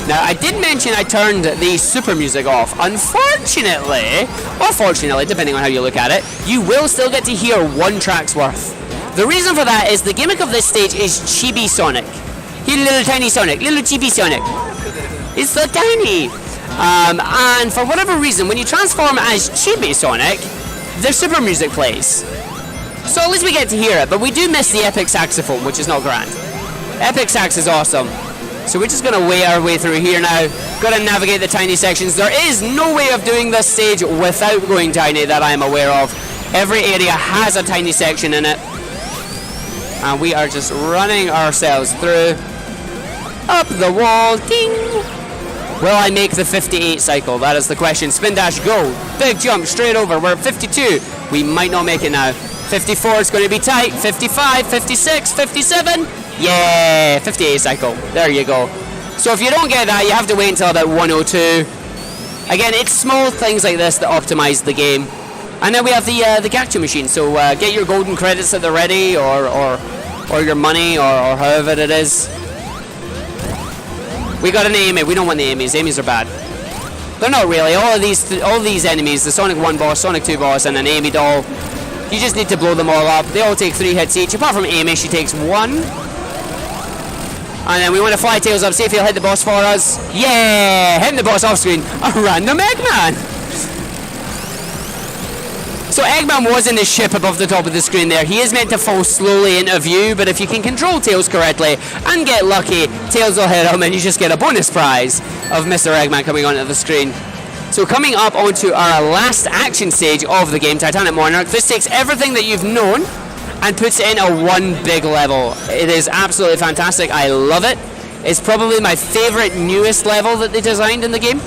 Now, I did mention I turned the super music off. Unfortunately, or fortunately, depending on how you look at it, you will still get to hear 1 track's worth. The reason for that is the gimmick of this stage is Chibi Sonic. He's little tiny Sonic, little Chibi Sonic. It's so tiny. And for whatever reason, when you transform as Chibi Sonic, the super music plays. So at least we get to hear it, but we do miss the epic saxophone, which is not grand. Epic sax is awesome. So we're just going to wait our way through here now. Got to navigate the tiny sections. There is no way of doing this stage without going tiny that I am aware of. Every area has a tiny section in it. And we are just running ourselves through. Up the wall. Ding! Will I make the 58 cycle? That is the question. Spin dash, go. Big jump, straight over. We're at 52. We might not make it now. 54 is going to be tight. 55, 56, 57. Yeah, 58 cycle. There you go. So if you don't get that, you have to wait until about 102. Again, it's small things like this that optimize the game. And then we have the gacha machine. So get your golden credits at the ready, or your money, or however it is. We got an Amy. We don't want the Amy's. Amy's are bad. They're not really. All these enemies, the Sonic 1 boss, Sonic 2 boss, and an Amy doll, you just need to blow them all up. They all take 3 hits each. Apart from Amy, she takes 1. And then we want to fly Tails up, see if he'll hit the boss for us. Yeah! Hitting the boss off screen. A random Eggman! So Eggman was in the ship above the top of the screen there. He is meant to fall slowly into view, but if you can control Tails correctly and get lucky, Tails will hit him and you just get a bonus prize of Mr. Eggman coming onto the screen. So coming up onto our last action stage of the game, Titanic Monarch. This takes everything that you've known and puts it in a one big level. It is absolutely fantastic. I love it. It's probably my favorite newest level that they designed in the game.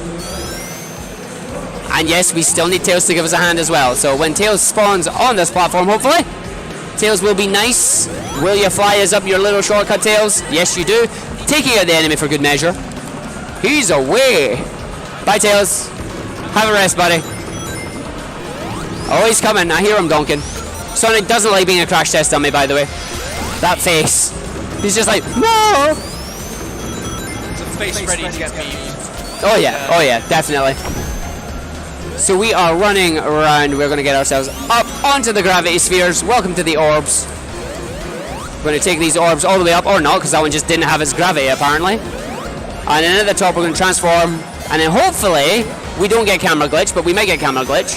And yes, we still need Tails to give us a hand as well. So when Tails spawns on this platform, hopefully, Tails will be nice. Will you fly us up your little shortcut, Tails? Yes, you do. Taking out the enemy for good measure. He's away. Bye, Tails. Have a rest, buddy. Oh, he's coming. I hear him donking. Sonic doesn't like being a crash test dummy, by the way. That face. He's just like, no! Face ready to get beamed. Oh yeah, definitely. So we are running around. We're going to get ourselves up onto the gravity spheres. Welcome to the orbs. We're going to take these orbs all the way up, or not, because that one just didn't have its gravity, apparently. And then at the top we're going to transform, and then hopefully we don't get camera glitch, but we might get camera glitch.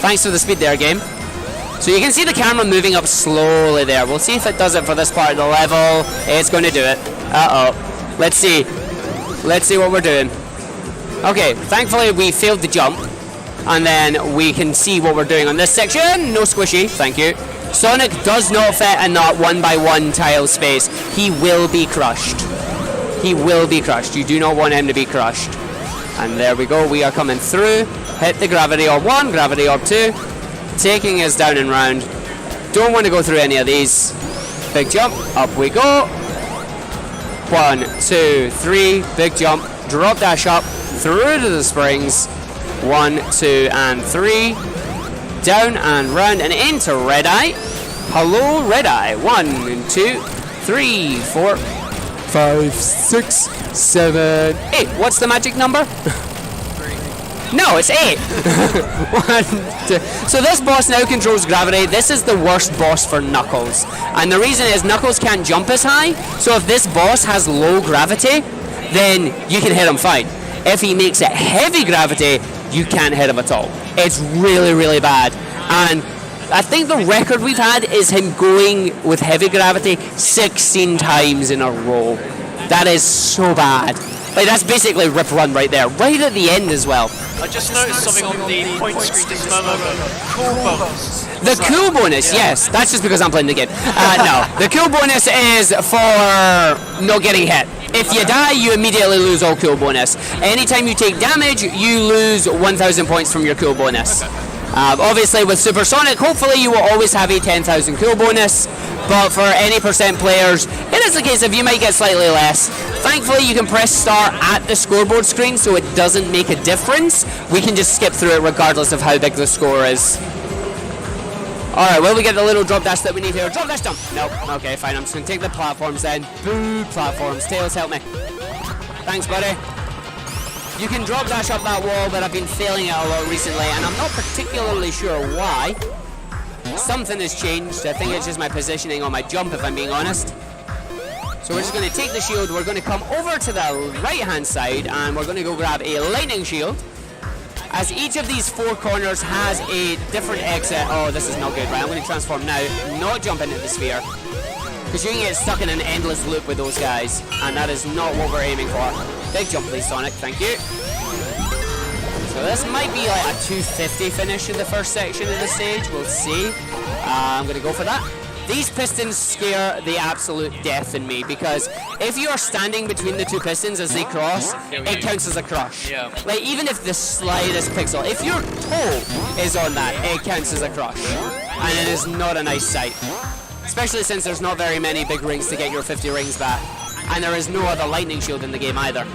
Thanks for the speed there, game. So you can see the camera moving up slowly there. We'll see if it does it for this part of the level. It's going to do it. Uh-oh. Let's see. Let's see what we're doing. Okay, thankfully we failed the jump. And then we can see what we're doing on this section. No squishy, thank you. Sonic does not fit in that 1x1 tile space. He will be crushed. He will be crushed. You do not want him to be crushed. And there we go. We are coming through. Hit the gravity orb 1, gravity orb 2. Taking us down and round. Don't want to go through any of these. Big jump. Up we go. 1, 2, 3. Big jump. Drop dash up. Through to the springs. 1, 2, and 3. Down and round and into Red Eye. Hello, Red Eye. 1, 2, 3, 4, 5, 6, 7, 8. What's the magic number? 3. No, it's 8. 1, 2. So this boss now controls gravity. This is the worst boss for Knuckles. And the reason is Knuckles can't jump as high. So if this boss has low gravity, then you can hit him fine. If he makes it heavy gravity, you can't hit him at all. It's really, really bad. And I think the record we've had is him going with heavy gravity 16 times in a row. That is so bad. Like, that's basically Rip Run right there. Right at the end as well. I just noticed something on the point screen just moment. Cool bonus. The cool bonus, yes. That's just because I'm playing the game. No, the cool bonus is for not getting hit. If you die, you immediately lose all cool bonus. Anytime you take damage, you lose 1,000 points from your cool bonus. Obviously, with Supersonic, hopefully you will always have a 10,000 cool bonus. But for any percent players, it is the case of you might get slightly less. Thankfully, you can press start at the scoreboard screen, so it doesn't make a difference. We can just skip through it regardless of how big the score is. Alright, will we get the little drop dash that we need here? Drop dash jump! Nope. Okay, fine. I'm just going to take the platforms then. Boo, platforms. Tails, help me. Thanks, buddy. You can drop dash up that wall, but I've been failing it a lot recently, and I'm not particularly sure why. Something has changed. I think it's just my positioning on my jump, if I'm being honest. So we're just going to take the shield. We're going to come over to the right-hand side, and we're going to go grab a lightning shield. As each of these 4 corners has a different exit. Oh, this is not good. Right, I'm going to transform now, not jump into the sphere. Because you can get stuck in an endless loop with those guys, and that is not what we're aiming for. Big jump, please, Sonic. Thank you. So this might be like a 250 finish in the first section of the stage. We'll see. I'm going to go for that. These pistons scare the absolute death in me, because if you are standing between the 2 pistons as they cross, it counts as a crush. Yeah. Like, even if the slightest pixel, if your toe is on that, it counts as a crush. And it is not a nice sight. Especially since there's not very many big rings to get your 50 rings back. And there is no other lightning shield in the game either.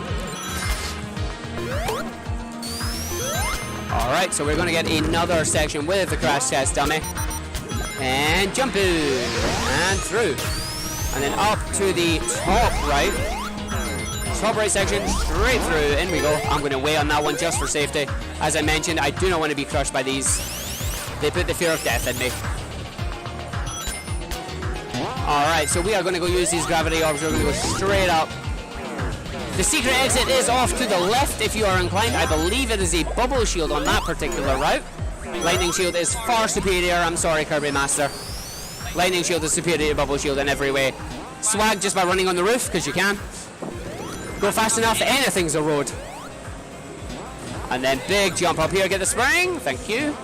Alright, so we're going to get another section with the crash test dummy. And jump in, and through. And then up to the top right. Top right section, straight through. In we go. I'm going to wait on that one just for safety. As I mentioned, I do not want to be crushed by these. They put the fear of death in me. Alright, so we are going to go use these gravity orbs. We're going to go straight up. The secret exit is off to the left if you are inclined. I believe it is a bubble shield on that particular route. Lightning shield is far superior. I'm sorry, Kirby Master. Lightning shield is superior to bubble shield in every way. Swag just by running on the roof, because you can. Go fast enough, anything's a road. And then big jump up here, get the spring. Thank you.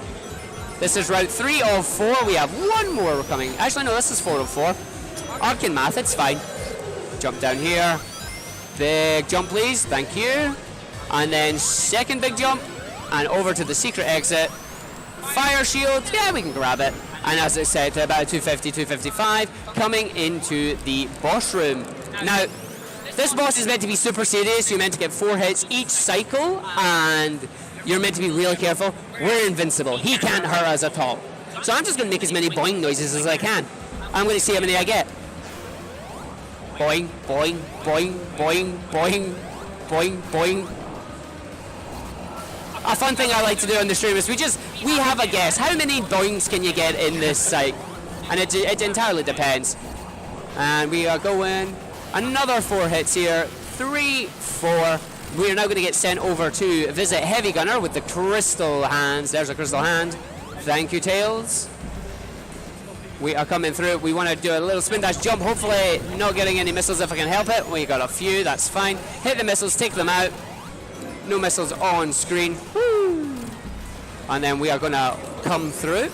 This is route 3 of 4. We have one more coming. Actually, no, this is 4 of 4. Arc math, it's fine. Jump down here. Big jump, please. Thank you. And then second big jump. And over to the secret exit. Fire shield. Yeah, we can grab it. And as I said, about 250, 255. Coming into the boss room. Now, this boss is meant to be super serious. You're meant to get 4 hits each cycle. And you're meant to be really careful. We're invincible. He can't hurt us at all. So I'm just going to make as many boing noises as I can. I'm going to see how many I get. Boing, boing, boing, boing, boing, boing, boing. A fun thing I like to do on the stream is we have a guess. How many boings can you get in this site? And it entirely depends. And we are going another 4 hits here. 3, 4. We are now going to get sent over to visit Heavy Gunner with the crystal hands. There's a crystal hand. Thank you, Tails. We are coming through. We want to do a little spin dash jump. Hopefully not getting any missiles if I can help it. We got a few, that's fine. Hit the missiles, take them out. No missiles on screen. Woo. And then we are going to come through.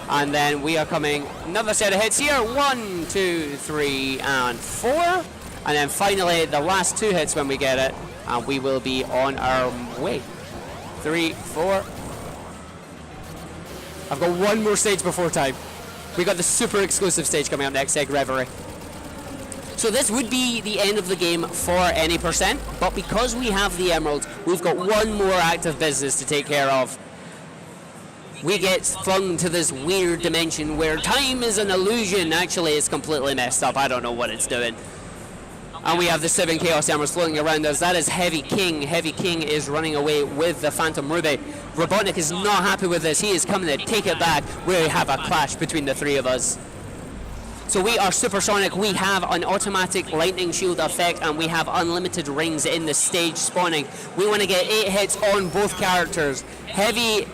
And then we are coming, another set of hits here. 1, 2, 3, and 4. And then finally, the last 2 hits when we get it, and we will be on our way. 3, 4. I've got one more stage before time. We got the super exclusive stage coming up next, Egg Reverie. So this would be the end of the game for any percent, but because we have the emeralds, we've got one more active business to take care of. We get flung to this weird dimension where time is an illusion. Actually, it's completely messed up. I don't know what it's doing. And we have the 7 Chaos Emeralds floating around us. That is Heavy King. Heavy King is running away with the Phantom Ruby. Robotnik is not happy with this. He is coming to take it back. We have a clash between the 3 of us. So we are supersonic. We have an automatic lightning shield effect, and we have unlimited rings in the stage spawning. We want to get 8 hits on both characters. Heavy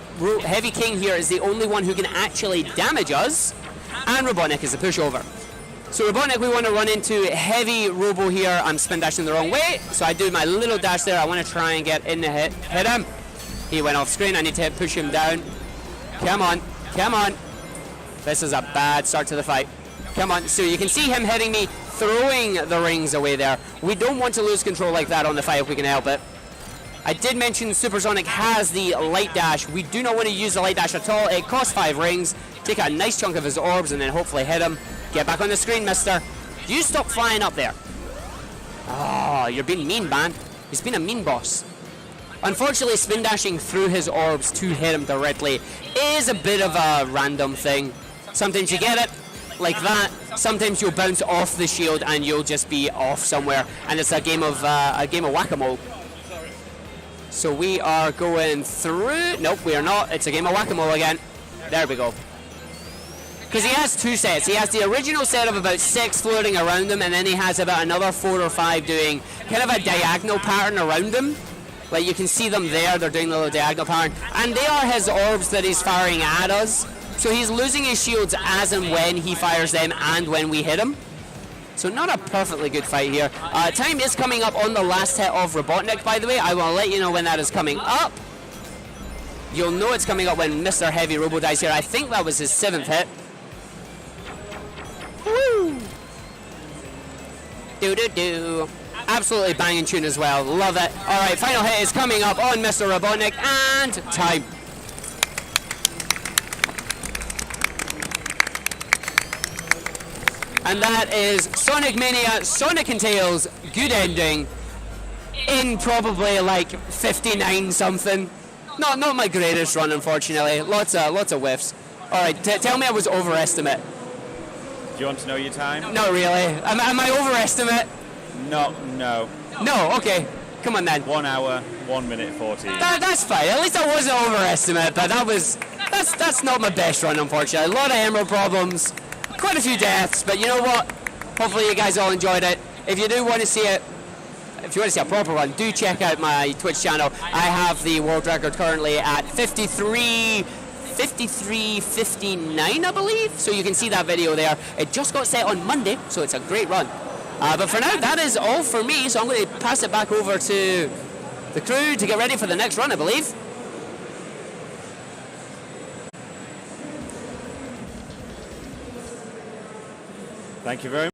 King here is the only one who can actually damage us, and Robotnik is a pushover. So Robotnik, we want to run into Heavy Robo here. I'm spin dashing the wrong way, so I do my little dash there. I want to try and get in the hit. Hit him. He went off screen. I need to push him down. Come on, come on. This is a bad start to the fight. Come on. So you can see him hitting me, throwing the rings away there. We don't want to lose control like that on the fight if we can help it. I did mention Supersonic has the light dash. We do not want to use the light dash at all. It costs 5 rings. Take a nice chunk of his orbs and then hopefully hit him. Get back on the screen, mister. You stop flying up there. Oh, you're being mean, man. He's been a mean boss. Unfortunately, spin dashing through his orbs to hit him directly is a bit of a random thing. Sometimes you get it like that. Sometimes you'll bounce off the shield and you'll just be off somewhere, and it's a game of whack-a-mole. So we are going through. Nope, we are not. It's a game of whack-a-mole again. There we go. Because he has 2 sets. He has the original set of about 6 floating around him, and then he has about another 4 or 5 doing kind of a diagonal pattern around him. Like you can see them there, they're doing the little diagonal pattern. And they are his orbs that he's firing at us. So he's losing his shields as and when he fires them and when we hit him. So not a perfectly good fight here. Time is coming up on the last hit of Robotnik, by the way. I will let you know when that is coming up. You'll know it's coming up when Mr. Heavy Robo dies here. I think that was his 7th hit. Woo! Do-do-do. Absolutely banging tune as well. Love it. All right, final hit is coming up on Mr. Robotnik, and time. And that is Sonic Mania, Sonic and Tails, good ending in probably like 59 something. Not my greatest run, unfortunately. Lots of whiffs. All right, tell me I was overestimate. Do you want to know your time? Not really. Am I overestimate? No. No, okay. Come on then. 1 hour, 1 minute 14. That's fine. At least I wasn't overestimate, but that's not my best run, unfortunately. A lot of emerald problems, quite a few deaths, but you know what? Hopefully you guys all enjoyed it. If you do want to see it, if you want to see a proper run, do check out my Twitch channel. I have the world record currently at 53:59, I believe. So you can see that video there. It just got set on Monday, so it's a great run. But for now, that is all for me. So I'm going to pass it back over to the crew to get ready for the next run, I believe. Thank you very much.